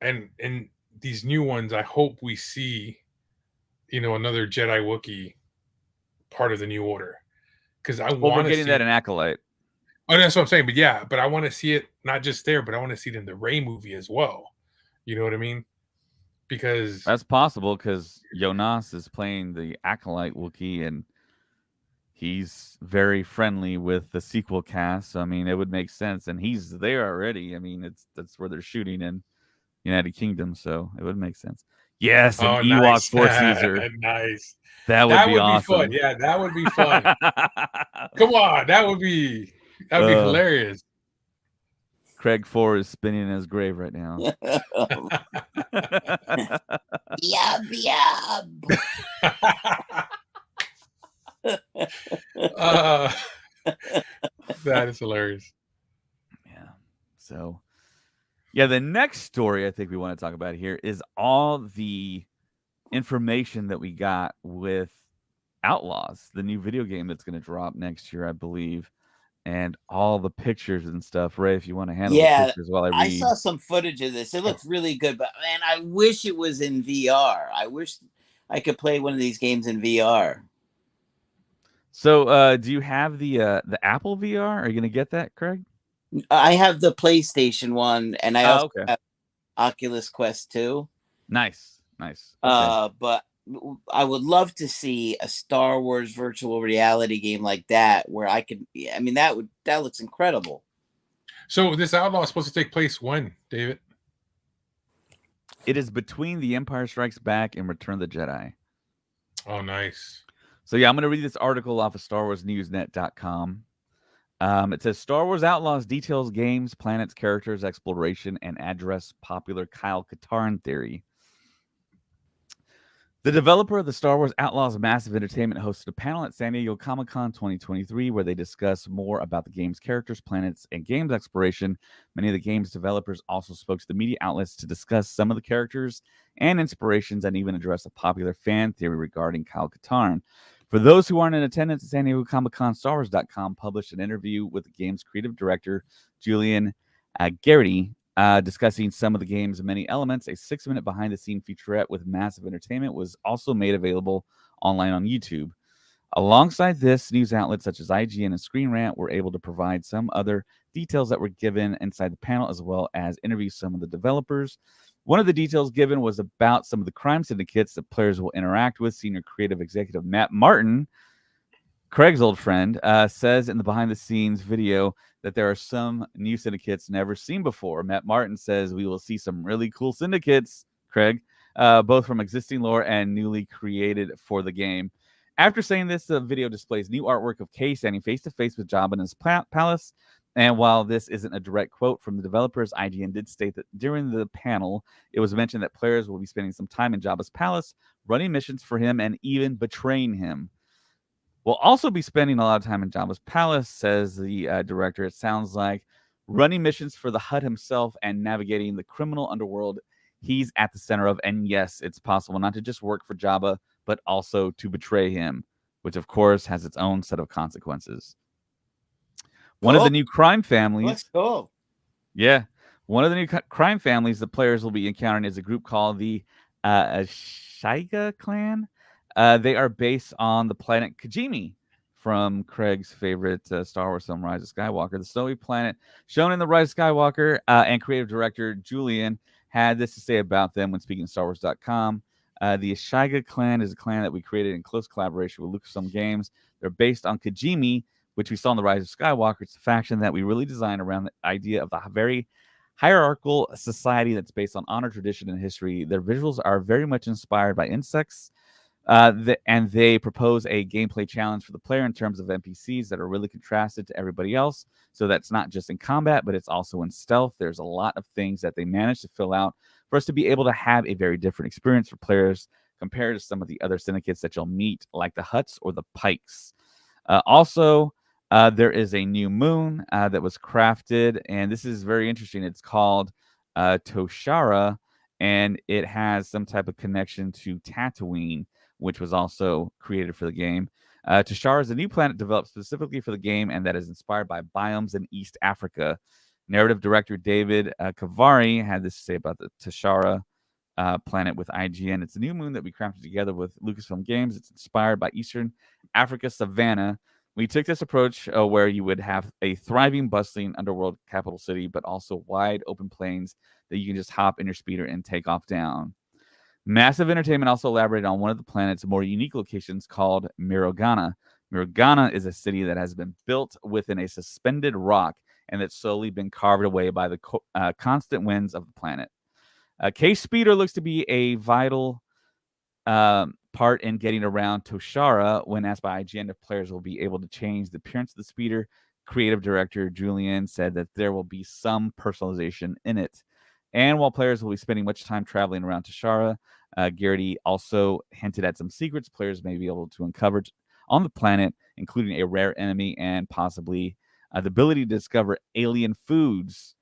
and these new ones, I hope we see, another Jedi Wookiee part of the New Order. Because I want to see that in Acolyte. Oh, that's what I'm saying. But I want to see it not just there, but I want to see it in the Rey movie as well. You know what I mean? Because that's possible, because Jonas is playing the Acolyte Wookiee, and he's very friendly with the sequel cast. So I mean, it would make sense, and he's there already. I mean, that's where they're shooting in United Kingdom, so it would make sense. Yes, an Ewok nice. Force user. Nice. That would be awesome. Fun. Yeah, that would be fun. Come on, that would be hilarious. Craig Four is spinning in his grave right now. Yub yub. That is hilarious. Yeah. So, yeah, the next story I think we want to talk about here is all the information that we got with Outlaws, the new video game that's going to drop next year, I believe, and all the pictures and stuff. Ray, if you want to handle the Yeah, pictures while I I read. saw some footage of this. It looks really good, but man, I wish it was in VR. I wish I could play one of these games in VR. So, do you have the Apple VR? Are you going to get that, Craig? I have the PlayStation one, and I also okay. have Oculus Quest 2. Nice. Okay. But I would love to see a Star Wars virtual reality game like that, where I could. I mean, that looks incredible. So this Outlaw is supposed to take place when, David? It is between The Empire Strikes Back and Return of the Jedi. Oh, nice. So, yeah, I'm going to read this article off of StarWarsNewsNet.com. It says Star Wars Outlaws details games, planets, characters, exploration, and address popular Kyle Katarn theory. The developer of the Star Wars Outlaws Massive Entertainment hosted a panel at San Diego Comic-Con 2023 where they discuss more about the game's characters, planets, and games exploration. Many of the game's developers also spoke to the media outlets to discuss some of the characters and inspirations and even address a popular fan theory regarding Kyle Katarn. For those who aren't in attendance at San Diego Comic-Con, StarWars.com published an interview with the game's creative director, Julian Garrity, discussing some of the game's many elements. A 6-minute behind-the-scene featurette with Massive Entertainment was also made available online on YouTube. Alongside this, news outlets such as IGN and Screen Rant were able to provide some other details that were given inside the panel, as well as interview some of the developers. One of the details given was about some of the crime syndicates that players will interact with. Senior creative executive Matt Martin, Craig's old friend, says in the behind-the-scenes video that there are some new syndicates never seen before. Matt Martin says we will see some really cool syndicates, Craig, both from existing lore and newly created for the game. After saying this, the video displays new artwork of Kay standing face-to-face with Jabba in his palace. And while this isn't a direct quote from the developers, IGN did state that during the panel, it was mentioned that players will be spending some time in Jabba's palace, running missions for him, and even betraying him. We'll also be spending a lot of time in Jabba's palace, says the director. It sounds like running missions for the Hutt himself and navigating the criminal underworld he's at the center of. And yes, it's possible not to just work for Jabba, but also to betray him, which of course has its own set of consequences. One of the new crime families. Let's go. Yeah. One of the new crime families the players will be encountering is a group called the AHSOKA clan. They are based on the planet Kijimi from Craig's favorite Star Wars film, Rise of Skywalker. The snowy planet shown in the Rise of Skywalker, and creative director Julian had this to say about them when speaking to StarWars.com. The AHSOKA clan is a clan that we created in close collaboration with Lucasfilm Games. They're based on Kijimi, which we saw in the Rise of Skywalker. It's a faction that we really designed around the idea of the very hierarchical society that's based on honor, tradition, and history. Their visuals are very much inspired by insects. And they propose a gameplay challenge for the player in terms of NPCs that are really contrasted to everybody else. So that's not just in combat, but it's also in stealth. There's a lot of things that they manage to fill out for us to be able to have a very different experience for players compared to some of the other syndicates that you'll meet, like the Hutts or the Pikes. Also, there is a new moon that was crafted, and this is very interesting. It's called Toshara, and it has some type of connection to Tatooine, which was also created for the game. Toshara is a new planet developed specifically for the game, and that is inspired by biomes in East Africa. Narrative director David Kavari had this to say about the Toshara planet with IGN. It's a new moon that we crafted together with Lucasfilm Games. It's inspired by Eastern Africa savanna. We took this approach where you would have a thriving, bustling underworld capital city, but also wide open plains that you can just hop in your speeder and take off down. Massive Entertainment also elaborated on one of the planet's more unique locations called Mirogana. Mirogana is a city that has been built within a suspended rock and that's slowly been carved away by the constant winds of the planet. K-Speeder looks to be a vital part in getting around Toshara. When asked by IGN if players will be able to change the appearance of the speeder, creative director Julian said that there will be some personalization in it. And while players will be spending much time traveling around Toshara, Garrity also hinted at some secrets players may be able to uncover on the planet, including a rare enemy and possibly the ability to discover alien foods.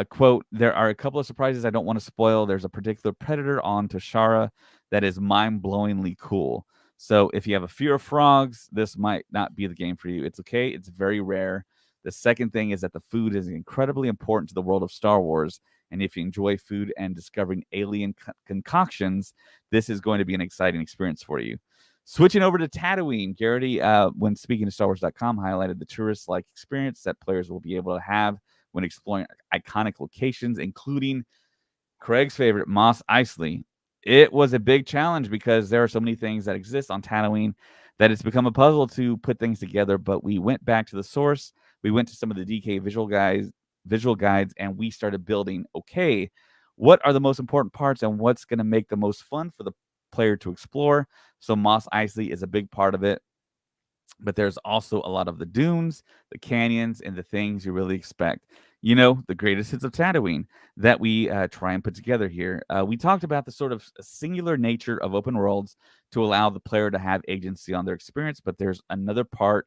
Quote, there are a couple of surprises I don't want to spoil. There's a particular predator on Toshara that is mind-blowingly cool. So if you have a fear of frogs, this might not be the game for you. It's okay. It's very rare. The second thing is that the food is incredibly important to the world of Star Wars. And if you enjoy food and discovering alien concoctions, this is going to be an exciting experience for you. Switching over to Tatooine, Garrity, when speaking to StarWars.com, highlighted the tourist-like experience that players will be able to have when exploring iconic locations, including Craig's favorite, Mos Eisley. It was a big challenge because there are so many things that exist on Tatooine that it's become a puzzle to put things together, but we went back to the source. We went to some of the DK visual guides, and we started building, okay, what are the most important parts and what's going to make the most fun for the player to explore? So Mos Eisley is a big part of it. But there's also a lot of the dunes, the canyons, and the things you really expect. You know, the greatest hits of Tatooine that we try and put together here. We talked about the sort of singular nature of open worlds to allow the player to have agency on their experience, but there's another part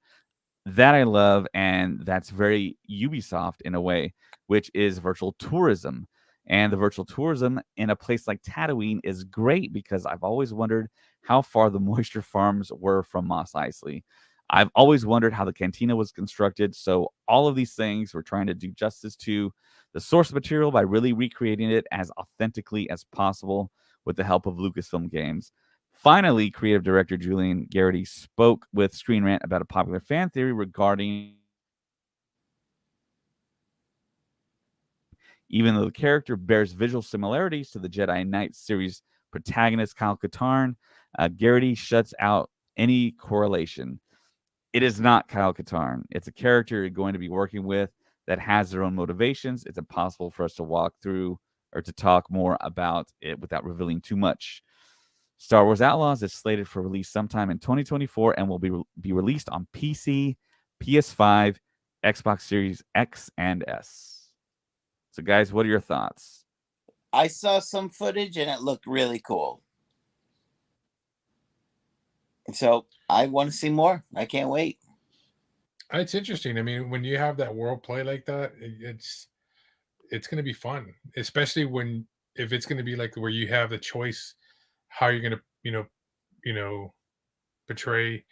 that I love, and that's very Ubisoft in a way, which is virtual tourism. And the virtual tourism in a place like Tatooine is great because I've always wondered how far the moisture farms were from Mos Eisley. I've always wondered how the cantina was constructed. So all of these things, we're trying to do justice to the source material by really recreating it as authentically as possible with the help of Lucasfilm Games. Finally, creative director Julian Garrity spoke with Screen Rant about a popular fan theory regarding, even though the character bears visual similarities to the Jedi Knight series protagonist Kyle Katarn, Garrity shuts out any correlation. It is not Kyle Katarn. It's a character you're going to be working with that has their own motivations. It's impossible for us to walk through or to talk more about it without revealing too much. Star Wars Outlaws is slated for release sometime in 2024 and will be released on PC, PS5, Xbox Series X and S. So, guys, what are your thoughts? I saw some footage and it looked really cool. So I want to see more. I can't wait. It's interesting. I mean, when you have that world play like that, it's going to be fun, especially if it's going to be like where you have the choice how you're going to portray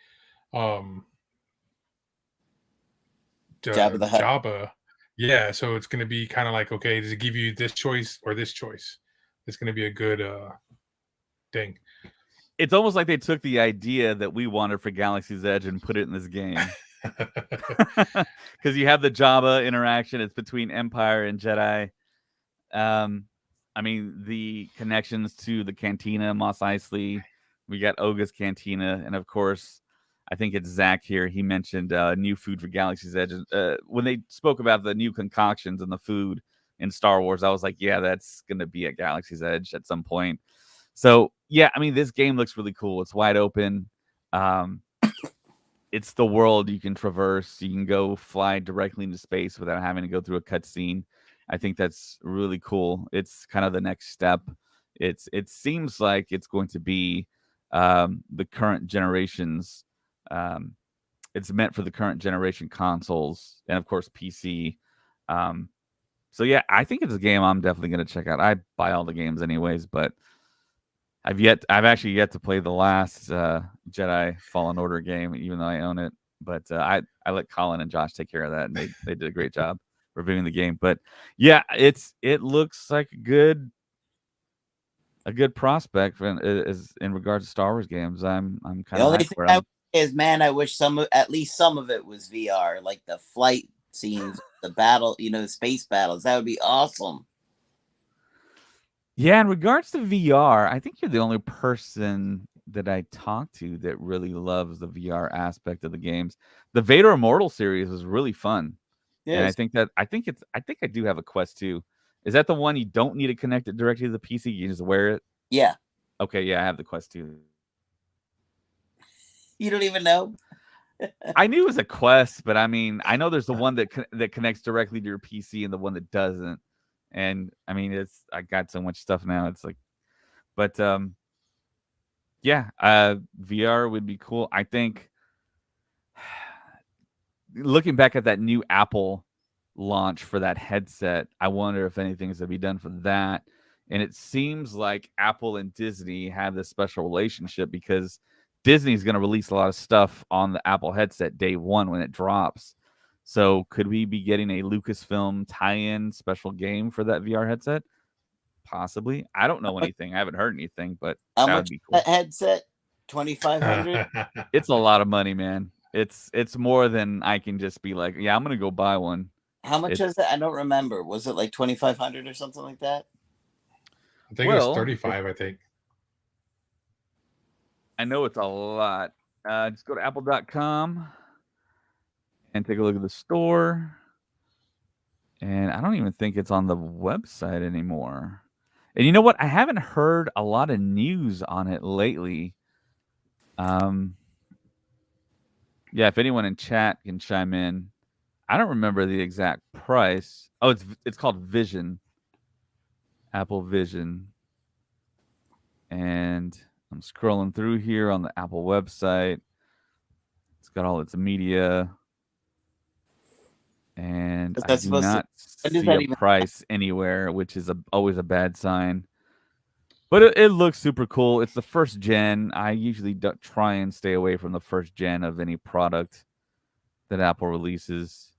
um Jabba the Hutt. Jabba. Yeah, so it's going to be kind of like, okay, does it give you this choice or this choice? It's going to be a good thing. It's almost like they took the idea that we wanted for Galaxy's Edge and put it in this game. Because you have the Jabba interaction. It's between Empire and Jedi. I mean, the connections to the Cantina, Mos Eisley. We got Oga's Cantina. And, of course, I think it's Zach here. He mentioned new food for Galaxy's Edge. When they spoke about the new concoctions and the food in Star Wars, I was like, yeah, that's going to be at Galaxy's Edge at some point. So, yeah, I mean, this game looks really cool. It's wide open. It's the world you can traverse. You can go fly directly into space without having to go through a cutscene. I think that's really cool. It's kind of the next step. It seems like it's going to be the current generations. It's meant for the current generation consoles and, of course, PC. So, yeah, I think it's a game I'm definitely going to check out. I buy all the games anyways, but I've actually yet to play the last Jedi Fallen Order game, even though I own it. But I let Colin and Josh take care of that, and they did a great job reviewing the game. But yeah, it looks like a good prospect in regards to Star Wars games. I'm kind The of only hyped thing for I them. is, man, I wish at least some of it was VR, like the flight scenes, the battle, the space battles. That would be awesome. Yeah, in regards to VR, I think you're the only person that I talk to that really loves the VR aspect of the games. The Vader Immortal series was really fun. Yes. And I think I do have a Quest 2. Is that the one you don't need to connect it directly to the PC? You just wear it? Yeah. Okay, yeah, I have the Quest 2. You don't even know? I knew it was a Quest, but I mean, I know there's the one that connects directly to your PC and the one that doesn't. And I mean, I got so much stuff now. It's like, but yeah, VR would be cool. I think looking back at that new Apple launch for that headset, I wonder if anything's going to be done for that. And it seems like Apple and Disney have this special relationship because Disney's going to release a lot of stuff on the Apple headset day one when it drops. So could we be getting a Lucasfilm tie-in special game for that VR headset? Possibly. I don't know anything. I haven't heard anything, but How that much would be cool. that headset? 2,500. It's a lot of money, man. It's more than I can just be like, yeah, I'm gonna go buy one. How much is it? I don't remember. Was it like 2,500 or something like that? I think it was 35. I think. I know it's a lot. Just go to apple.com and take a look at the store. And I don't even think it's on the website anymore. And you know what? I haven't heard a lot of news on it lately. Yeah, if anyone in chat can chime in. I don't remember the exact price. Oh, it's called Vision. Apple Vision. And I'm scrolling through here on the Apple website. It's got all its media. And I do not see a price anywhere, which is always a bad sign. But it looks super cool. It's the first gen. I usually try and stay away from the first gen of any product that Apple releases.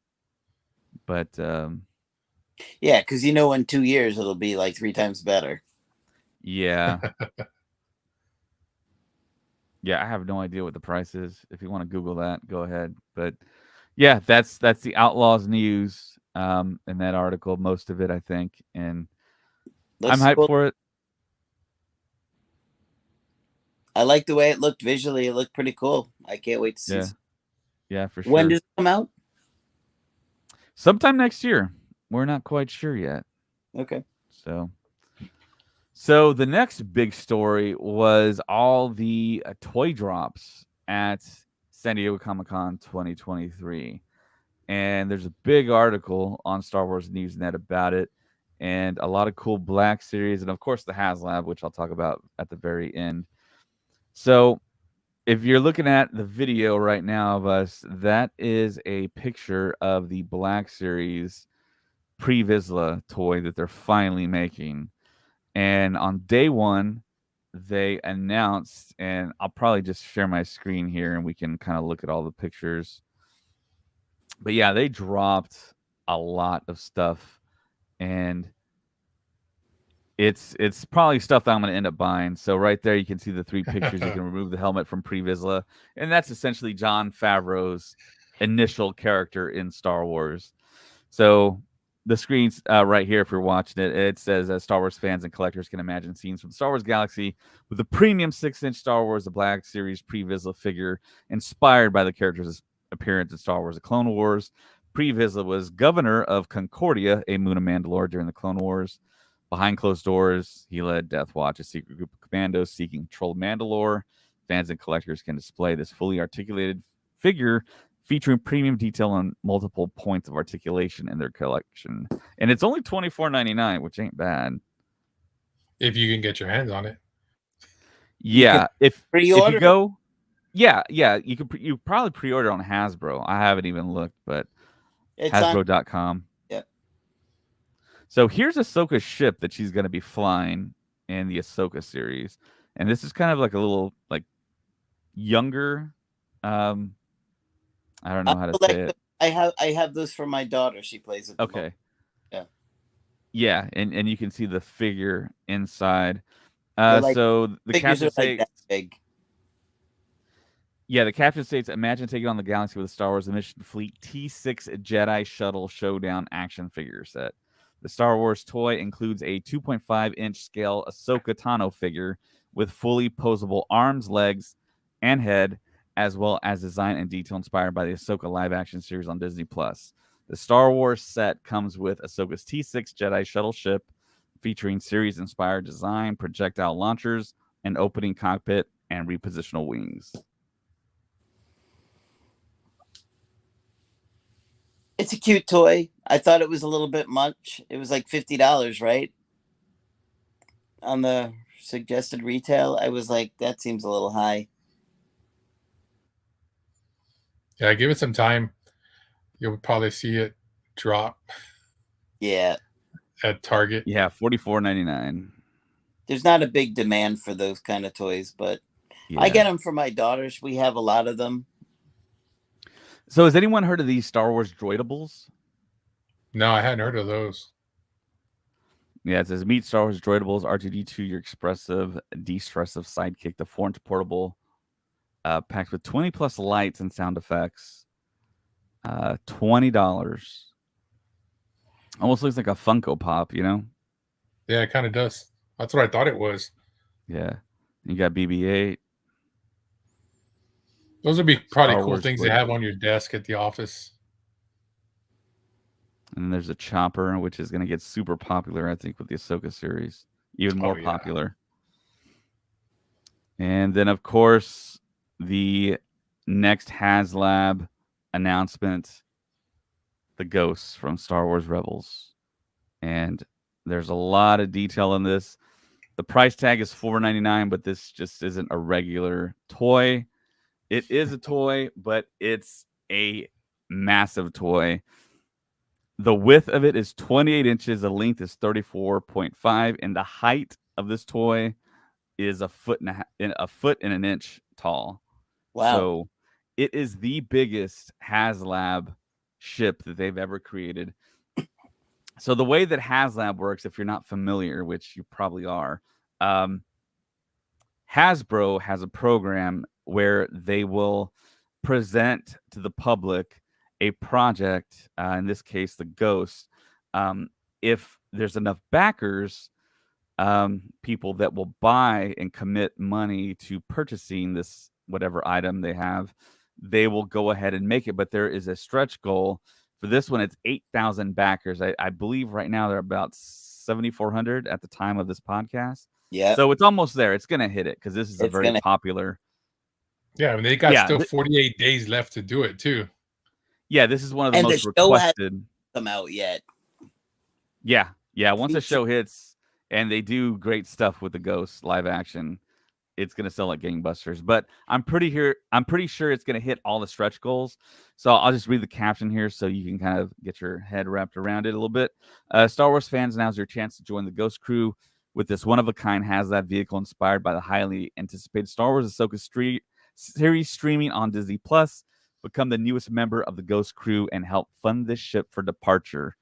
But yeah, because you know in 2 years it'll be like 3 times better. Yeah. Yeah, I have no idea what the price is. If you want to Google that, go ahead. But yeah, that's the Outlaws news in that article, most of it, I think. And I'm hyped for it. I like the way it looked visually. It looked pretty cool. I can't wait to see. Yeah, for sure. When does it come out? Sometime next year. We're not quite sure yet. Okay. So the next big story was all the toy drops at San Diego Comic-Con 2023. And there's a big article on Star Wars Newsnet about it, and a lot of cool Black Series, and of course the HASLAB, which I'll talk about at the very end. So if you're looking at the video right now of us, that is a picture of the Black Series pre-Vizsla toy that they're finally making. And on day one, they announced, and I'll probably just share my screen here and we can kind of look at all the pictures. But yeah, they dropped a lot of stuff, and it's probably stuff that I'm going to end up buying. So right there, you can see the 3 pictures. You can remove the helmet from pre-Vizsla, and that's essentially Jon Favreau's initial character in Star Wars. So the screen's right here if you're watching it. It says Star Wars fans and collectors can imagine scenes from Star Wars Galaxy with the premium 6-inch Star Wars The Black Series pre-Vizsla figure inspired by the character's appearance in Star Wars The Clone Wars. Pre-Vizsla was governor of Concordia, a moon of Mandalore during the Clone Wars. Behind closed doors, he led Death Watch, a secret group of commandos seeking control of Mandalore. Fans and collectors can display this fully articulated figure featuring premium detail on multiple points of articulation in their collection. And it's only $24.99, which ain't bad. If you can get your hands on it. Yeah, if you go... Yeah, you probably pre-order on Hasbro. I haven't even looked, but it's Hasbro.com. Yep. So here's Ahsoka's ship that she's going to be flying in the Ahsoka series, and this is kind of like a little like younger. I don't know how to say it. I have those for my daughter. She plays it. Okay. Yeah. Yeah, and you can see the figure inside. So the captain says. Like big. Yeah, the captain states, imagine taking on the galaxy with a Star Wars Mission Fleet T6 Jedi Shuttle Showdown action figure set. The Star Wars toy includes a 2.5-inch scale Ahsoka Tano figure with fully posable arms, legs, and head, as well as design and detail inspired by the Ahsoka live-action series on Disney+. The Star Wars set comes with Ahsoka's T6 Jedi Shuttle ship, featuring series-inspired design, projectile launchers, an opening cockpit, and repositional wings. It's a cute toy. I thought it was a little bit much. It was like $50, right? On the suggested retail. I was like, that seems a little high. Yeah, give it some time. You'll probably see it drop Yeah. at Target. Yeah, $44.99. There's not a big demand for those kind of toys, but Yeah. I get them for my daughters. We have a lot of them. So has anyone heard of these Star Wars droidables? No, I hadn't heard of those. Yeah, it says meet Star Wars droidables, R2D2, your expressive, de-stressive sidekick, the 4-inch portable, packed with 20 plus lights and sound effects. $20. Almost looks like a Funko Pop, you know? Yeah, it kind of does. That's what I thought it was. Yeah. You got BB-8. Those would be probably Star cool Wars things to have on your desk at the office. And then there's a chopper, which is going to get super popular, I think, with the Ahsoka series. Even more yeah. popular. And then, of course, the next HASLAB announcement, the ghosts from Star Wars Rebels. And there's a lot of detail in this. The price tag is $4.99, but this just isn't a regular toy. It is a toy, but it's a massive toy. The width of it is 28 inches. The length is 34.5, and the height of this toy is a foot and an inch tall. Wow. So it is the biggest HASLAB ship that they've ever created. So the way that HASLAB works, if you're not familiar, which you probably are, Hasbro has a program where they will present to the public a project, in this case, the Ghost. If there's enough backers, people that will buy and commit money to purchasing this whatever item they have, they will go ahead and make it. But there is a stretch goal for this one. It's 8,000 backers. I believe right now they're about 7,400 at the time of this podcast. Yeah. So it's almost there. It's gonna hit it because this is a very popular. Yeah, I mean they got still 48 days left to do it too. Yeah, this is one of the most requested. Come out yet? Yeah. Once the show hits and they do great stuff with the Ghost live action, it's gonna sell like gangbusters. But I'm pretty sure it's gonna hit all the stretch goals. So I'll just read the caption here so you can kind of get your head wrapped around it a little bit. Star Wars fans, now's your chance to join the Ghost crew with this one-of-a-kind HASLAB vehicle inspired by the highly anticipated Star Wars Ahsoka series streaming on Disney+. Become the newest member of the Ghost crew and help fund this ship for departure.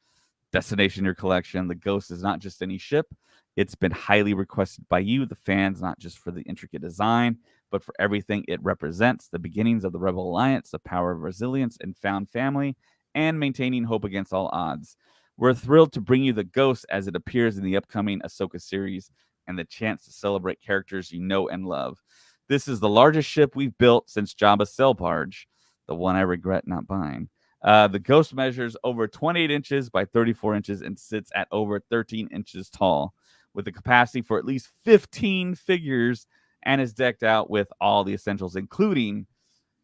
Destination your collection. The Ghost is not just any ship. It's been highly requested by you, the fans, not just for the intricate design, but for everything it represents, the beginnings of the Rebel Alliance, the power of resilience and found family, and maintaining hope against all odds. We're thrilled to bring you the Ghost as it appears in the upcoming Ahsoka series and the chance to celebrate characters you know and love. This is the largest ship we've built since Jabba's sail barge, the one I regret not buying. The Ghost measures over 28 inches by 34 inches and sits at over 13 inches tall, with the capacity for at least 15 figures, and is decked out with all the essentials, including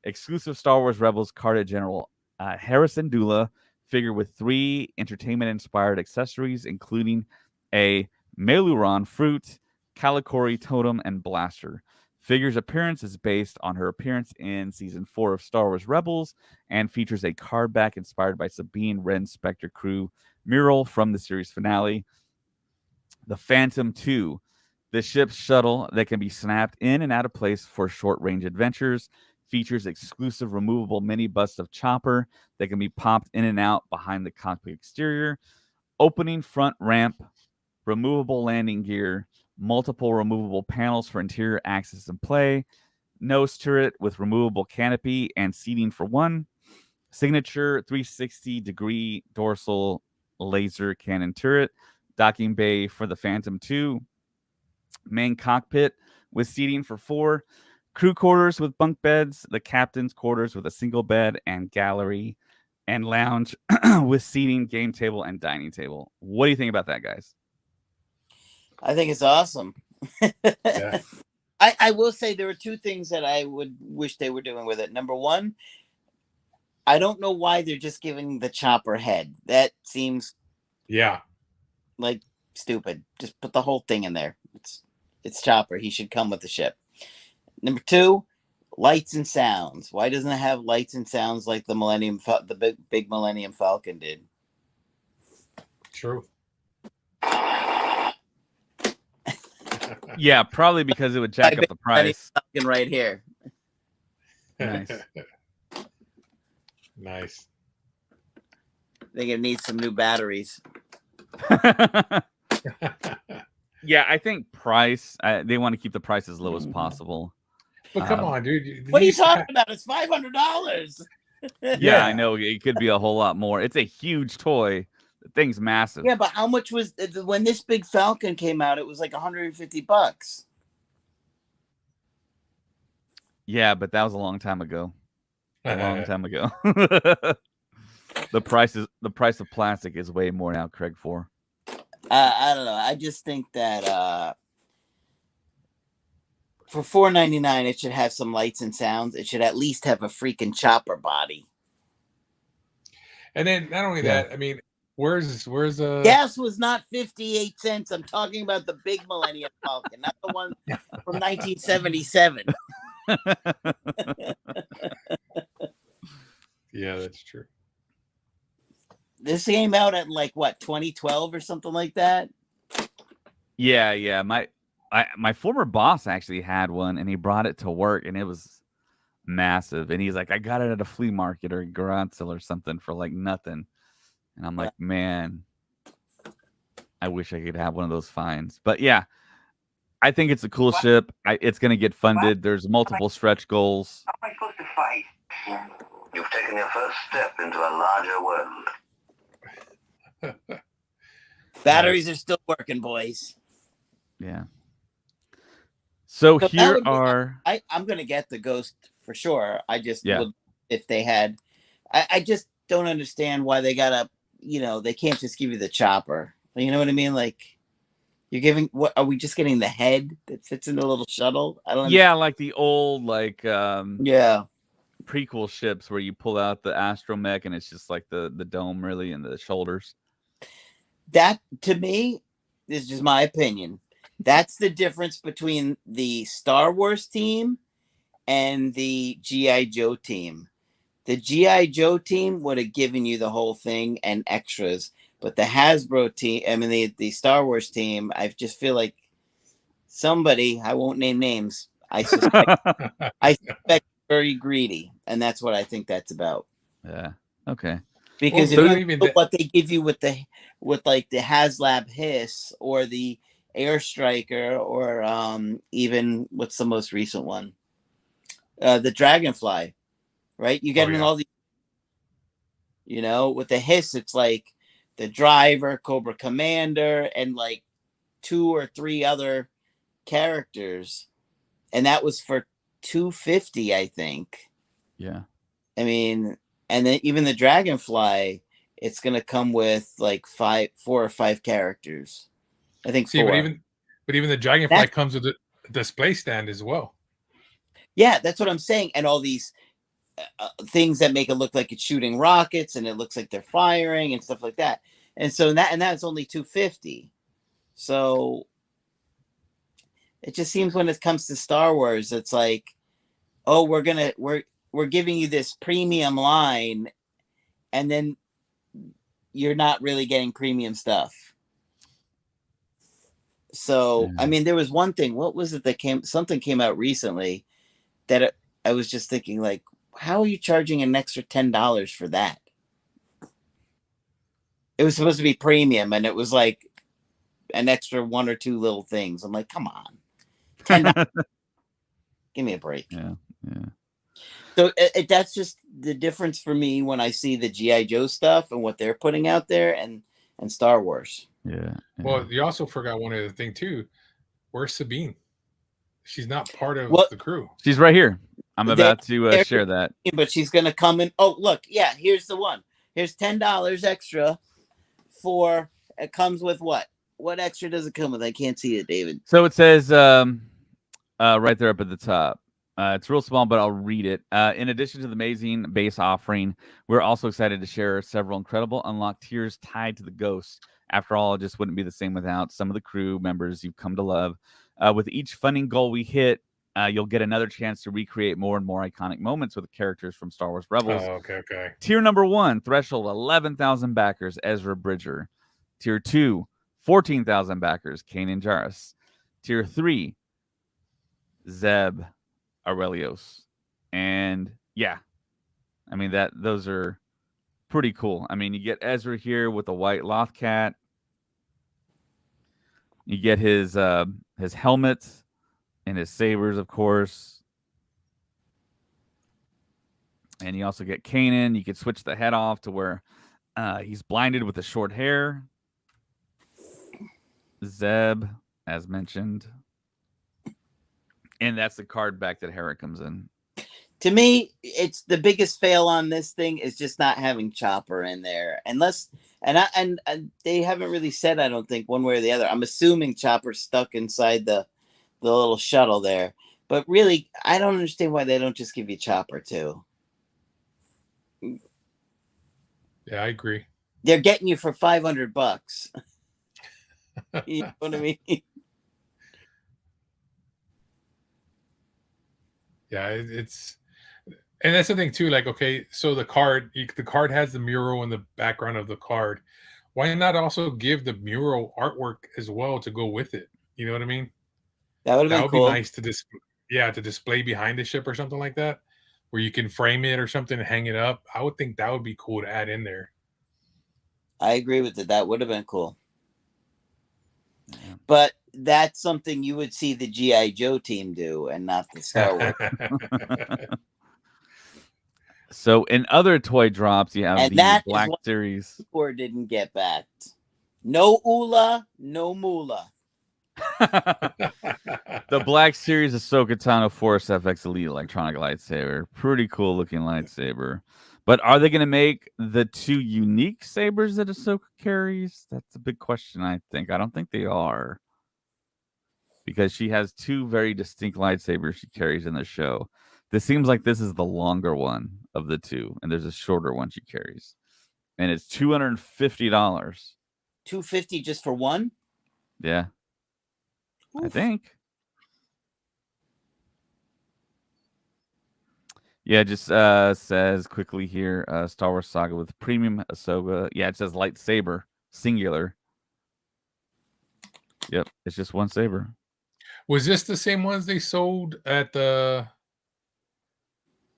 exclusive Star Wars Rebels carded General Harrison Dula figure with 3 entertainment-inspired accessories, including a Meluron fruit, Calicori totem, and blaster. Figure's appearance is based on her appearance in Season 4 of Star Wars Rebels and features a card back inspired by Sabine Wren Spectre crew mural from the series finale. The Phantom 2, the ship's shuttle that can be snapped in and out of place for short-range adventures, features exclusive removable mini bust of Chopper that can be popped in and out behind the cockpit exterior, opening front ramp, removable landing gear, multiple removable panels for interior access and play, nose turret with removable canopy and seating for one, signature 360-degree dorsal laser cannon turret, docking bay for the Phantom 2, main cockpit with seating for 4, crew quarters with bunk beds, the captain's quarters with a single bed, and gallery and lounge with seating, game table, and dining table. What do you think about that, guys? I think it's awesome. Yeah. I will say there are 2 things that I would wish they were doing with it. Number 1, I don't know why they're just giving the Chopper head. That seems like stupid. Just put the whole thing in there. It's Chopper. He should come with the ship. Number 2, Lights and sounds. Why doesn't it have lights and sounds like the big Millennium Falcon did? True. Yeah, probably because it would jack up the price. Falcon right here. Nice. Nice. I think it needs some new batteries. Yeah, I think price. They want to keep the price as low as possible. But come on, dude. What are you talking about? It's $500. Yeah, I know it could be a whole lot more. It's a huge toy. The thing's massive. Yeah, but how much was when this big Falcon came out? It was like $150. Yeah, but that was a long time ago. A long time ago. The price of plastic is way more now, Craig. I don't know. I just think that for $4.99, it should have some lights and sounds. It should at least have a freaking chopper body. And then not only that, I mean, where's gas was not 58 cents. I'm talking about the big Millennium Falcon, not the one from 1977. Yeah, that's true. This came out at like what, 2012 or something like that? Yeah. My former boss actually had one, and he brought it to work, and it was massive. And he's like, I got it at a flea market or a garage sale or something for like nothing. And I'm like, man, I wish I could have one of those finds. But yeah, I think it's a cool ship. It's going to get funded. There's multiple stretch goals. How am I supposed to fight? You've taken your first step into a larger world. Batteries are still working, boys. Yeah. So here are... I'm going to get the Ghost for sure. I just would, if they had... I just don't understand why they got to, they can't just give you the chopper. You know what I mean? Like, you're giving... What are we just getting the head that fits in the little shuttle? I don't understand. Yeah, like the old, prequel ships where you pull out the astromech and it's just like the dome really and the shoulders. That, to me, this is just my opinion. That's the difference between the Star Wars team and the G.I. Joe team. The G.I. Joe team would have given you the whole thing and extras. But the Hasbro team, the Star Wars team, I just feel like somebody, I won't name names, I suspect very greedy. And that's what I think that's about. Yeah. Okay. Because if you look what they give you with like the HASLAB Hiss or the Air Striker or even what's the most recent one? The Dragonfly, right? You get in all these, with the Hiss, it's like the Driver, Cobra Commander, and like 2 or 3 other characters. And that was for $250, I think. Yeah. I mean, and then even the Dragonfly, it's going to come with like 4 or 5 characters. I think 4. But even the Dragonfly comes with a display stand as well. Yeah, that's what I'm saying. And all these things that make it look like it's shooting rockets and it looks like they're firing and stuff like that. And so that's only $250. So it just seems when it comes to Star Wars, it's like, oh, we're giving you this premium line, and then you're not really getting premium stuff. So, I mean, there was one thing. What was it that something came out recently that I was just thinking, like, how are you charging an extra $10 for that? It was supposed to be premium, and it was like an extra 1 or 2 little things. I'm like, come on, $10. Give me a break. Yeah. So that's just the difference for me when I see the G.I. Joe stuff and what they're putting out there and Star Wars. Yeah. Well, you also forgot one other thing too. Where's Sabine? She's not part of the crew. She's right here. I'm about to share that. But she's going to come in. Oh, look. Yeah, here's the one. Here's $10 extra for, it comes with what? What extra does it come with? I can't see it, David. So it says right there up at the top. It's real small, but I'll read it. In addition to the amazing base offering, we're also excited to share several incredible unlocked tiers tied to the Ghosts. After all, it just wouldn't be the same without some of the crew members you've come to love. With each funding goal we hit, you'll get another chance to recreate more and more iconic moments with the characters from Star Wars Rebels. Oh, okay. Tier number 1, threshold 11,000 backers, Ezra Bridger. Tier 2, 14,000 backers, Kanan Jarrus. Tier 3, Zeb Aurelios. And yeah, I mean those are pretty cool. I mean, you get Ezra here with a white Lothcat. You get his helmet and his sabers, of course. And you also get Kanan. You could switch the head off to where he's blinded with the short hair. Zeb, as mentioned. And that's the card back that Hera comes in. To me, it's the biggest fail on this thing is just not having Chopper in there. Unless, and they haven't really said, I don't think, one way or the other. I'm assuming Chopper's stuck inside the little shuttle there. But really, I don't understand why they don't just give you Chopper too. Yeah, I agree. They're getting you for $500. You know what I mean? Yeah, it's, and that's the thing too. Like, okay, so the card has the mural in the background of the card. Why not also give the mural artwork as well to go with it? You know what I mean? That would have That been would cool. be nice to display behind the ship or something like that, where you can frame it or something and hang it up. I would think that would be cool to add in there. I agree with it. That would have been cool. Yeah. But that's something you would see the G.I. Joe team do and not the Star Wars. So in other toy drops, you have the Black Series. Or didn't get backed. No Ula, no Moolah. The Black Series Ahsoka Tano Force FX Elite electronic lightsaber. Pretty cool looking lightsaber. But are they going to make the 2 unique sabers that Ahsoka carries? That's a big question, I think. I don't think they are. Because she has 2 very distinct lightsabers she carries in the show. This seems like this is the longer one of the 2. And there's a shorter one she carries. And it's $250. $250 just for one? Yeah. Oof. I think. Yeah, it just says quickly here, Star Wars Saga with premium Ahsoka. Yeah, it says lightsaber, singular. Yep, it's just one saber. Was this the same ones they sold at the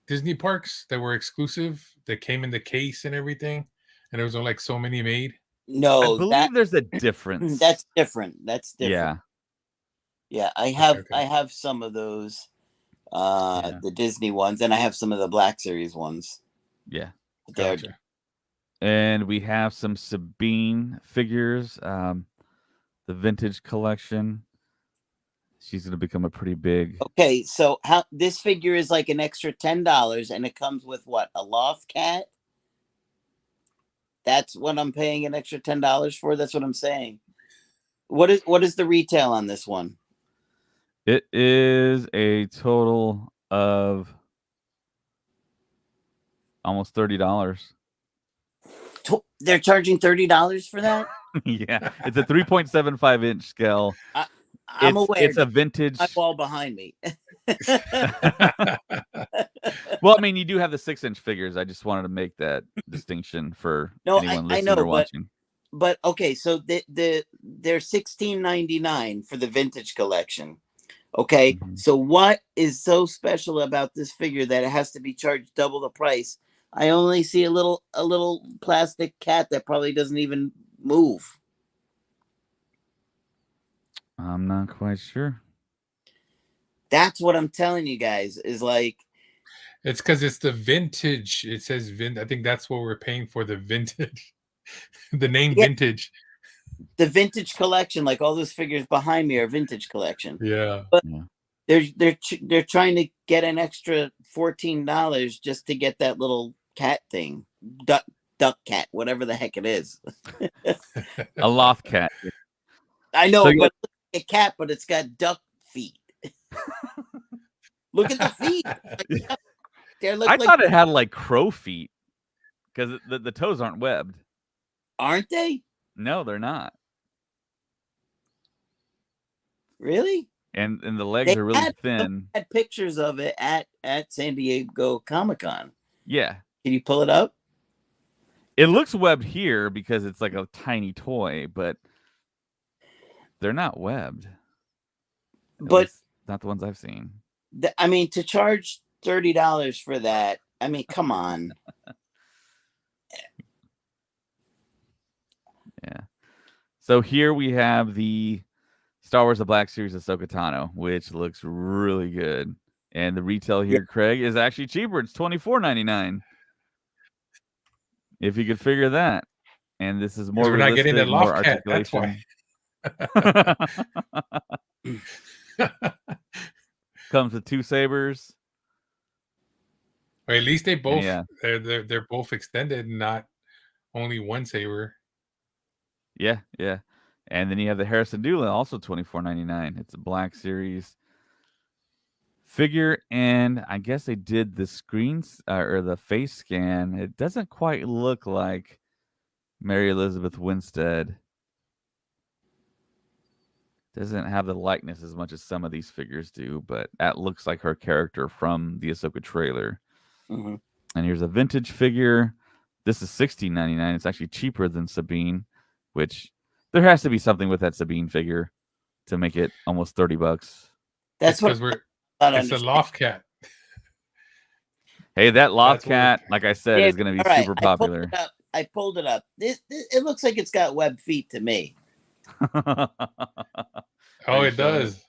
Disney parks that were exclusive, that came in the case and everything? And there was only like so many made? No, I believe there's a difference. That's different. That's different. Yeah. Yeah, I have some of those. The Disney ones, and I have some of the Black Series ones. Yeah, gotcha. And we have some Sabine figures, the vintage collection. She's going to become a pretty big. Okay, so how this figure is like an extra $10, and it comes with what, a Lothcat? That's what I'm paying an extra $10 for. That's what I'm saying. What is the retail on this one? It is a total of almost $30. They're charging $30 for that? Yeah, it's a 3.75 inch scale. I'm aware. It's a vintage. My wall behind me. Well, I mean, you do have the 6-inch figures. I just wanted to make that distinction for anyone listening or watching. But okay, so they're $16.99 for the vintage collection. Okay, so what is so special about this figure that it has to be charged double the price? I only see a little plastic cat that probably doesn't even move. I'm not quite sure. That's what I'm telling you guys is like. It's because it's the vintage. It says I think that's what we're paying for, the vintage. The name vintage. The vintage collection, like all those figures behind me are vintage collection. Yeah. But they're trying to get an extra $14 just to get that little cat thing. Duck cat, whatever the heck it is. A Lothcat. I know, but a cat, but it's got duck feet. Look at the feet. I thought it had like crow feet because the toes aren't webbed. Aren't they? No, they're not. Really? and the legs are really thin. Had pictures of it at San Diego Comic-Con. Yeah. Can you pull it up? It looks webbed here because it's like a tiny toy, but they're not webbed. But not the ones I've seen. I mean, to charge $30 for that, I mean, come on. Yeah. So here we have the Star Wars: The Black Series Ahsoka Tano, which looks really good. And the retail here, Craig, is actually cheaper. It's $24.99. If you could figure that. And this is more realistic, not getting the more loft cat, that's articulation. why. Comes with 2 sabers. Or at least they both they're both extended, not only one saber. Yeah. And then you have the Harrison Dula, also $24.99. It's a Black Series figure, and I guess they did the screens or the face scan. It doesn't quite look like Mary Elizabeth Winstead. Doesn't have the likeness as much as some of these figures do, but that looks like her character from the Ahsoka trailer. Mm-hmm. And here's a vintage figure. This is $16.99. It's actually cheaper than Sabine, which there has to be something with that Sabine figure to make it almost $30. That's because it's a loft cat. Hey, that loft cat, like I said, is going to be super popular. I pulled it up. This it looks like it's got web feet to me. Oh, it does.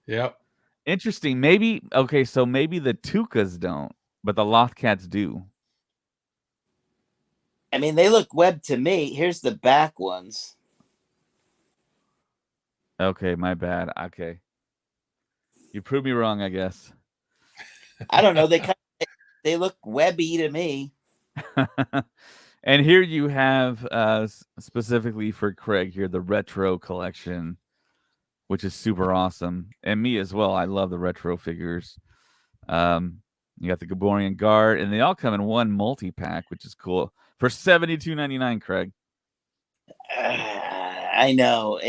Yep. Interesting. Maybe so maybe the Tukas don't, but the loft cats do. I mean, they look webbed to me. Here's the back ones. Okay, my bad. Okay. You proved me wrong, I guess. I don't know. They look webby to me. And here you have specifically for Craig here the retro collection, which is super awesome, and me as well. I love the retro figures. You got the Gaborian Guard, and they all come in one multi-pack, which is cool for $72.99. Craig, I know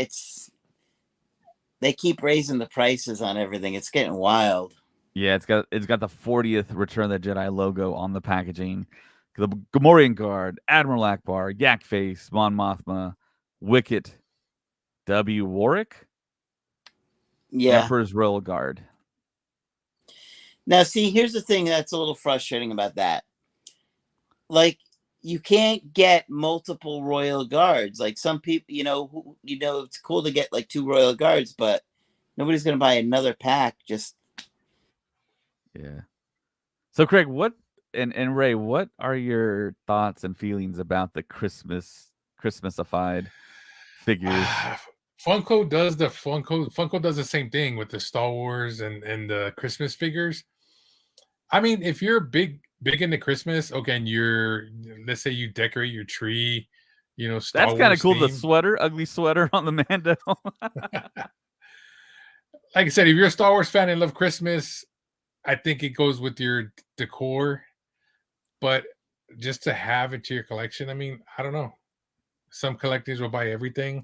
they keep raising the prices on everything. It's getting wild. Yeah, it's got the 40th Return of the Jedi logo on the packaging. The Gamorrean Guard, Admiral Akbar, Yak Face, Mon Mothma, Wicket, W. Warwick, Emperor's Royal Guard. Now, see, here's the thing that's a little frustrating about that. Like, you can't get multiple Royal Guards. Like some people, it's cool to get like 2 Royal Guards, but nobody's going to buy another pack. Yeah. So, Craig, what and Ray, what are your thoughts and feelings about the Christmasified figures? Funko does the same thing with the Star Wars and the Christmas figures. I mean, if you're big into Christmas, okay, and let's say you decorate your tree, Star That's kind of cool. theme. The sweater, ugly sweater on the Mando. Like I said, if you're a Star Wars fan and love Christmas, I think it goes with your decor. But just to have it to your collection, I mean, I don't know. Some collectors will buy everything.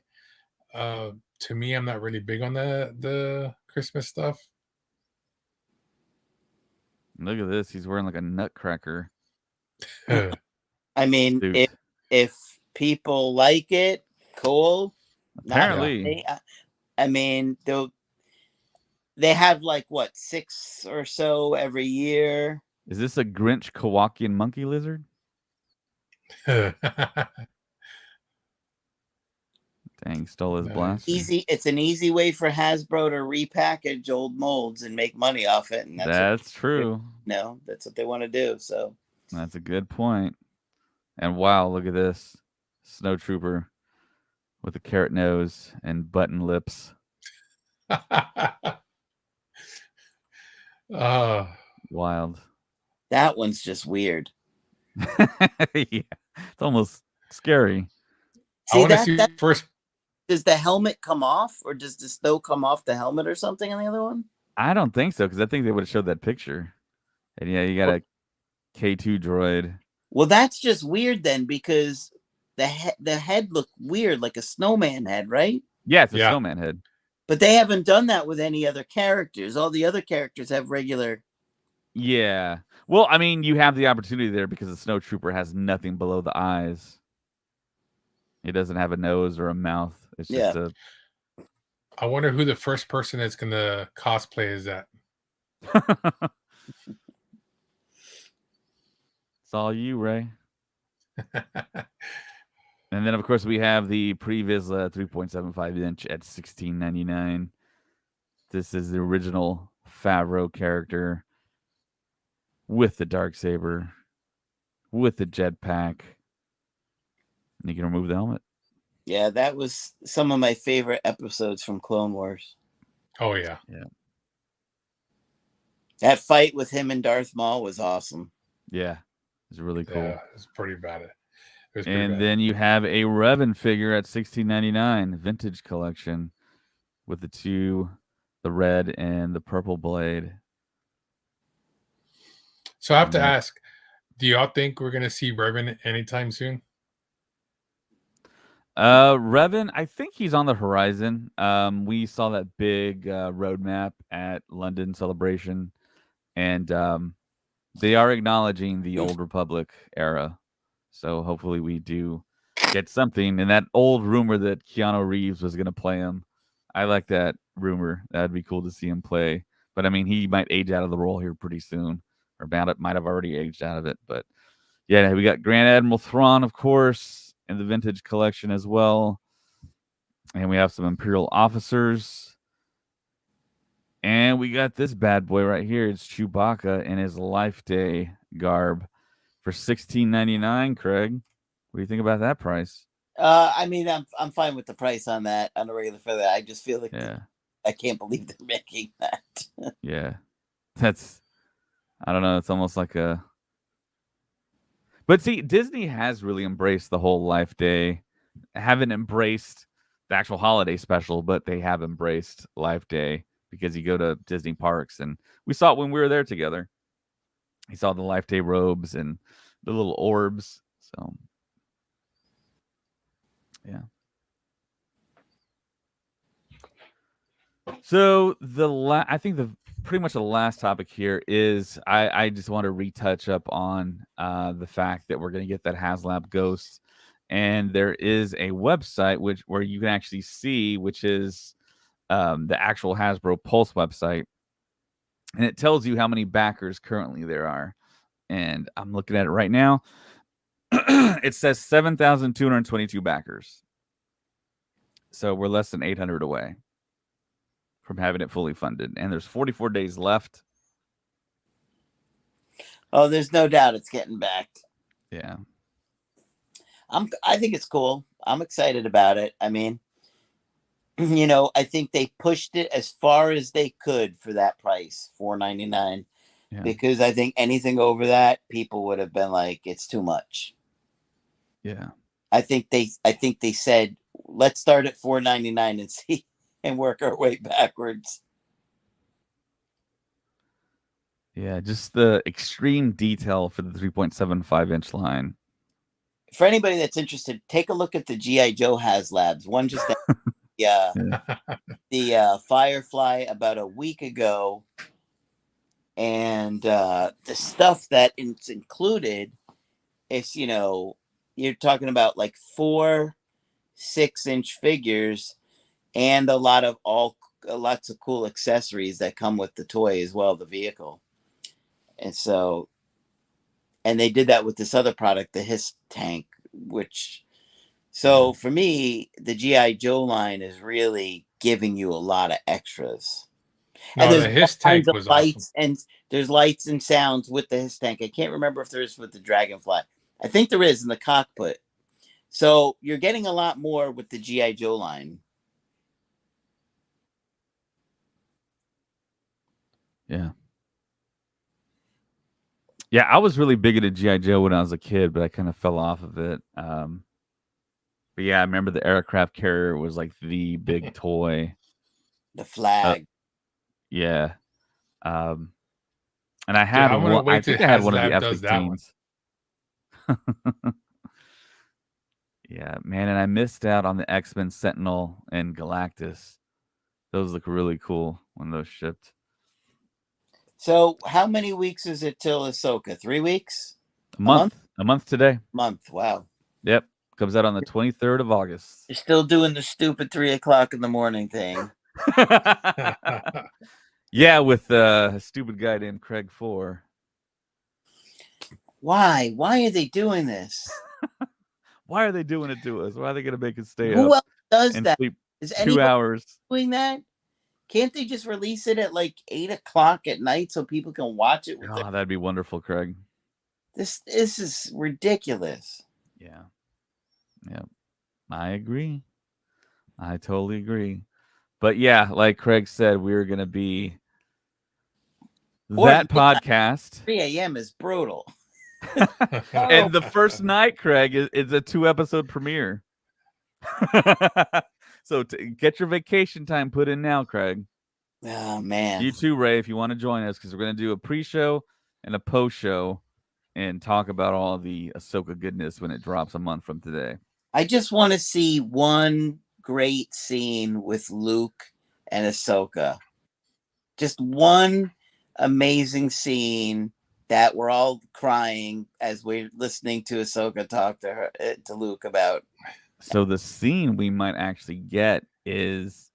To me, I'm not really big on the Christmas stuff. Look at this. He's wearing like a nutcracker. I mean, if people like it, cool. Apparently. I mean, they have like, 6 or so every year. Is this a Grinch Kowakian monkey lizard? Dang, stole his blast. It's an easy way for Hasbro to repackage old molds and make money off it. And that's true. No, that's what they want to do. So that's a good point. And wow, look at this snowtrooper with a carrot nose and button lips. Wild. That one's just weird. Yeah, it's almost scary. See, I want to see first. Does the helmet come off, or does the snow come off the helmet or something on the other one? I don't think so, because I think they would have showed that picture. And yeah, you got a K2 droid. Well, that's just weird then, because the head looked weird, like a snowman head, right? Yeah, it's a snowman head. But they haven't done that with any other characters. All the other characters have regular. Yeah. Well, I mean, you have the opportunity there because the Snow Trooper has nothing below the eyes. He doesn't have a nose or a mouth. It's just a. I wonder who the first person that's going to cosplay is that. It's all you, Ray. And then, of course, we have the Pre-Vizsla 3.75 inch at $16.99. This is the original Favreau character with the Darksaber, with the jetpack. And you can remove the helmet. Yeah, that was some of my favorite episodes from Clone Wars. Oh, yeah. Yeah. That fight with him and Darth Maul was awesome. Yeah. It's really cool. Yeah, it's pretty bad. And then you have a Revan figure at $16.99, vintage collection, with the red and the purple blade. So I have to ask, do y'all think we're gonna see Revan anytime soon? Revan, I think he's on the horizon. We saw that big roadmap at London Celebration, and they are acknowledging the Old Republic era. So hopefully we do get something. And that old rumor that Keanu Reeves was going to play him, I like that rumor. That'd be cool to see him play. But I mean, he might age out of the role here pretty soon, or might have already aged out of it. But yeah, we got Grand Admiral Thrawn, of course, in the vintage collection as well. And we have some Imperial officers. And we got this bad boy right here. It's Chewbacca in his Life Day garb for $16.99. Craig, what do you think about that price? I mean, I'm fine with the price on that on a regular feather. I just feel like I can't believe they're making that. Yeah, I don't know. It's almost like a. But see, Disney has really embraced the whole Life Day. Haven't embraced the actual holiday special, but they have embraced Life Day because you go to Disney parks, and we saw it when we were there together. You saw the Life Day robes and the little orbs. So, yeah. So I think pretty much the last topic here is I just want to retouch up on the fact that we're going to get that HASLAB Ghost, and there is a website where you can actually see, which is the actual Hasbro Pulse website, and it tells you how many backers currently there are. And I'm looking at it right now. It says 7,222 backers. So we're less than 800 away from having it fully funded. And there's 44 days left. Oh, there's no doubt it's getting backed. Yeah. I think it's cool. I'm excited about it. I mean, I think they pushed it as far as they could for that price, $4.99. Yeah. Because I think anything over that, people would have been like, it's too much. Yeah. I think they said, let's start at $4.99 and see and work our way backwards. Yeah, just the extreme detail for the 3.75 inch line. For anybody that's interested, take a look at the G.I. Joe HASLabs. One just the Firefly about a week ago. And the stuff that it's included is, you're talking about like 4 6-inch figures and lots of cool accessories that come with the toy as well, the vehicle. And they did that with this other product, the HISS tank, so for me, the G.I. Joe line is really giving you a lot of extras. No, and the HISS tank was lights, awesome. and there's lights and sounds with the HISS tank. I can't remember if there is with the Dragonfly. I think there is in the cockpit. So you're getting a lot more with the G.I. Joe line. Yeah. Yeah, I was really big into G.I. Joe when I was a kid, but I kind of fell off of it. But yeah, I remember the aircraft carrier was like the big toy. The flag. Yeah. And I had I think I had one of the F-15s. Yeah, man, and I missed out on the X-Men Sentinel and Galactus. Those look really cool when those shipped. So how many weeks is it till Ahsoka? 3 weeks? A month today. Month. Wow. Yep. Comes out on the 23rd of August. You're still doing the stupid 3 o'clock in the morning thing. Yeah, with a stupid guy named Craig 4. Why? Why are they doing this? Why are they doing it to us? Why are they going to make us stay Who up else does and that? sleep Is 2 anybody hours? doing that? Can't they just release it at like 8 o'clock at night so people can watch it? Oh, that'd be wonderful, Craig. This is ridiculous. Yeah. Yep. I agree. I totally agree. But yeah, like Craig said, we're going to be Or that midnight. podcast. 3 a.m. is brutal. And the first night, Craig, is a 2-episode premiere. So get your vacation time put in now, Craig. Oh, man. You too, Ray, if you want to join us, because we're going to do a pre-show and a post-show and talk about all the Ahsoka goodness when it drops a month from today. I just want to see one great scene with Luke and Ahsoka. Just one amazing scene that we're all crying as we're listening to Ahsoka talk to Luke about. So the scene we might actually get is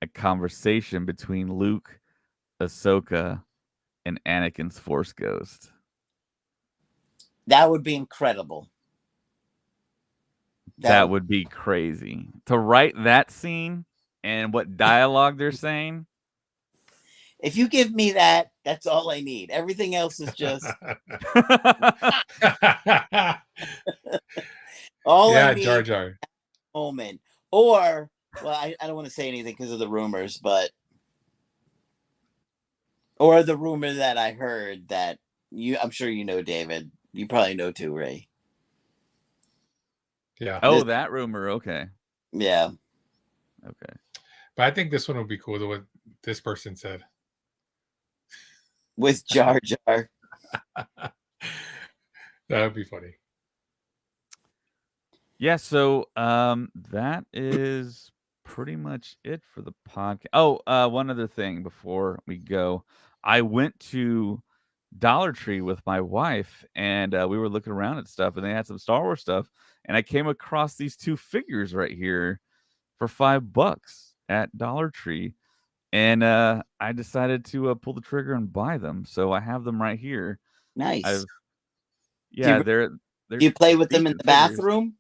a conversation between Luke, Ahsoka, and Anakin's Force Ghost. That would be incredible. That would be crazy. To write that scene and what dialogue they're saying. If you give me that, that's all I need. Everything else is just all I need. Jar Jar. Moment. Or, well, I don't want to say anything because of the rumors, but or the rumor that I heard that I'm sure you know, David. You probably know too, Ray. Yeah. Oh, that rumor. Okay. Yeah. Okay. But I think this one would be cool, what this person said. With Jar Jar. That would be funny. Yeah, so that is pretty much it for the podcast. Oh, one other thing before we go. I went to Dollar Tree with my wife, and we were looking around at stuff, and they had some Star Wars stuff, and I came across these 2 figures right here for $5 at Dollar Tree, and I decided to pull the trigger and buy them. So I have them right here. Nice. Do you play with them in the bathroom?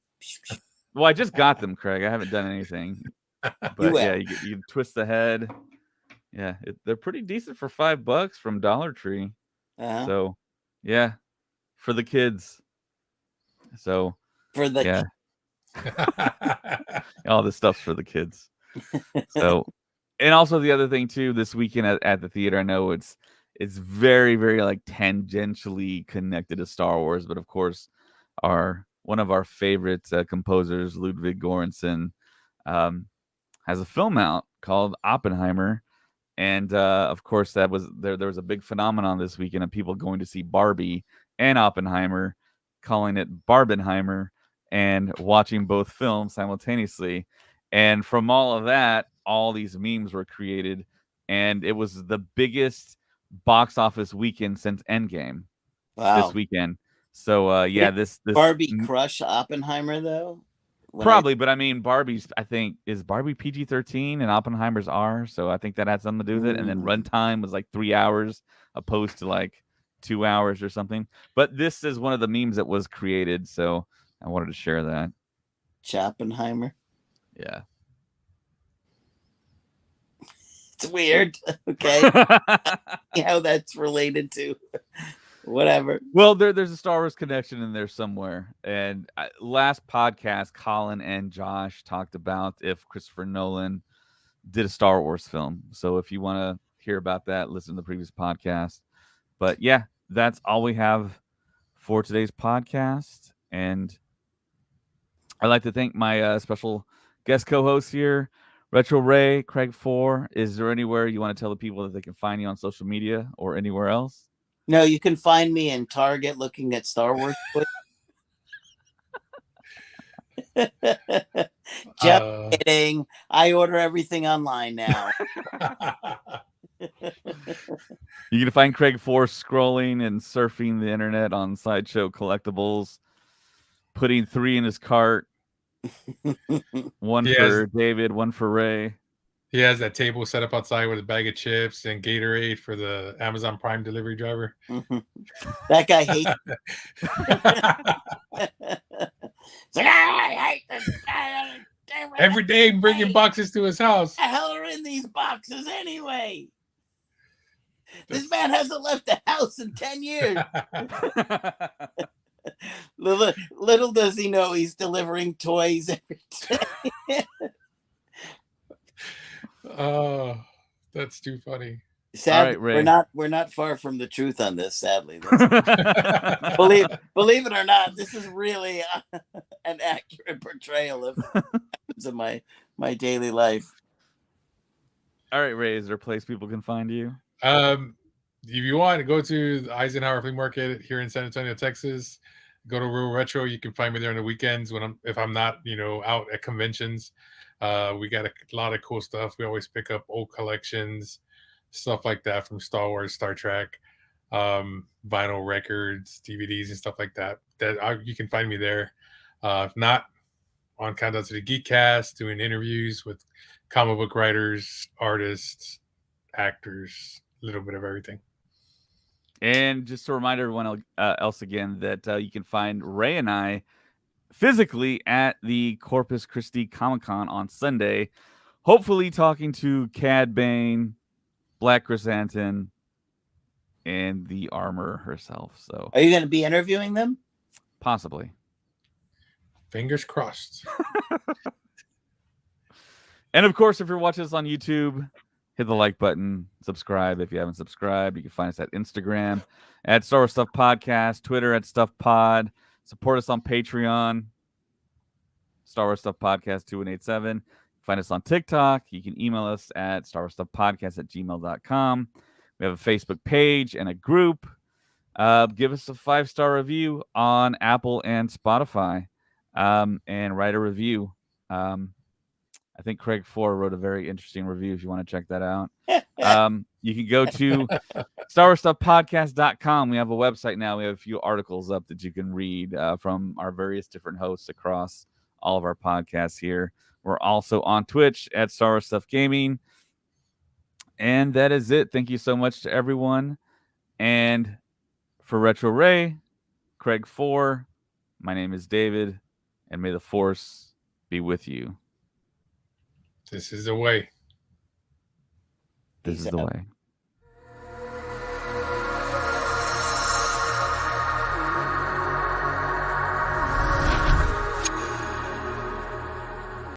Well, I just got them, Craig. I haven't done anything. But yeah, you twist the head. Yeah, they're pretty decent for $5 from Dollar Tree. Uh-huh. So, yeah, for the kids. So, for the all this stuff's for the kids. So, and also the other thing too, this weekend at the theater, I know it's very, very like tangentially connected to Star Wars, but of course, one of our favorite composers, Ludwig Göransson, has a film out called Oppenheimer. And of course, that was there was a big phenomenon this weekend of people going to see Barbie and Oppenheimer, calling it Barbenheimer, and watching both films simultaneously. And from all of that, all these memes were created, and it was the biggest box office weekend since Endgame. Wow. This weekend. So yeah, this Barbie crush Oppenheimer though. Probably, but I mean, Barbie's, I think, is Barbie PG-13 and Oppenheimer's R, so I think that had something to do with it. And then runtime was like 3 hours opposed to like 2 hours or something. But this is one of the memes that was created, so I wanted to share that. Oppenheimer. Yeah. It's weird. Okay. How that's related to whatever. Well, there's a Star Wars connection in there somewhere. And last podcast, Colin and Josh talked about if Christopher Nolan did a Star Wars film. So if you want to hear about that, listen to the previous podcast. But yeah, that's all we have for today's podcast. And I'd like to thank my special guest co-host here, Retro Ray, Craig 4. Is there anywhere you want to tell the people that they can find you on social media or anywhere else? No, you can find me in Target looking at Star Wars. Just Uh, kidding. I order everything online now. You can find Craig Force scrolling and surfing the internet on Sideshow Collectibles, putting 3 in his cart. One He for has- David, one for Ray. he has that table set up outside with a bag of chips and Gatorade for the Amazon Prime delivery driver. That guy hates. It's like, I hate this guy. Every day bringing boxes to his house. What the hell are in these boxes anyway? This man hasn't left the house in 10 years. Little does he know he's delivering toys every day. Oh, that's too funny. Sadly, All right, Ray. we're not far from the truth on this. Sadly, believe it or not, this is really an accurate portrayal of my daily life. All right, Ray, is there a place people can find you? If you want to go to the Eisenhower Flea Market here in San Antonio, Texas, go to Rural Retro. You can find me there on the weekends if I'm not, out at conventions. We got a lot of cool stuff. We always pick up old collections, stuff like that from Star Wars, Star Trek, vinyl records, DVDs, and stuff like that. You can find me there. If not, on Countdown to the Geekcast, doing interviews with comic book writers, artists, actors, a little bit of everything. And just to remind everyone else again that you can find Ray and I physically at the Corpus Christi Comic-Con on Sunday, hopefully talking to Cad Bane, Black Chrysanthemum, and the Armor herself. So, Are you going to be interviewing them? Possibly. Fingers crossed. And of course, if you're watching us on YouTube, hit the like button, subscribe if you haven't subscribed. You can find us at Instagram at Star Wars Stuff Podcast, Twitter at Stuff Pod. Support us on Patreon, Star Wars Stuff Podcast 2187. Find us on TikTok. You can email us at starwarstuffpodcast@gmail.com. We have a Facebook page and a group. Give us a 5-star review on Apple and Spotify, and write a review. I think Craig Four wrote a very interesting review if you want to check that out. You can go to StarWarsStuffPodcast.com. We have a website now. We have a few articles up that you can read from our various different hosts across all of our podcasts here. We're also on Twitch at Star Wars Stuff Gaming. And that is it. Thank you so much to everyone. And for Retro Ray, Craig Four, my name is David, and may the Force be with you. This is the way. This is the way.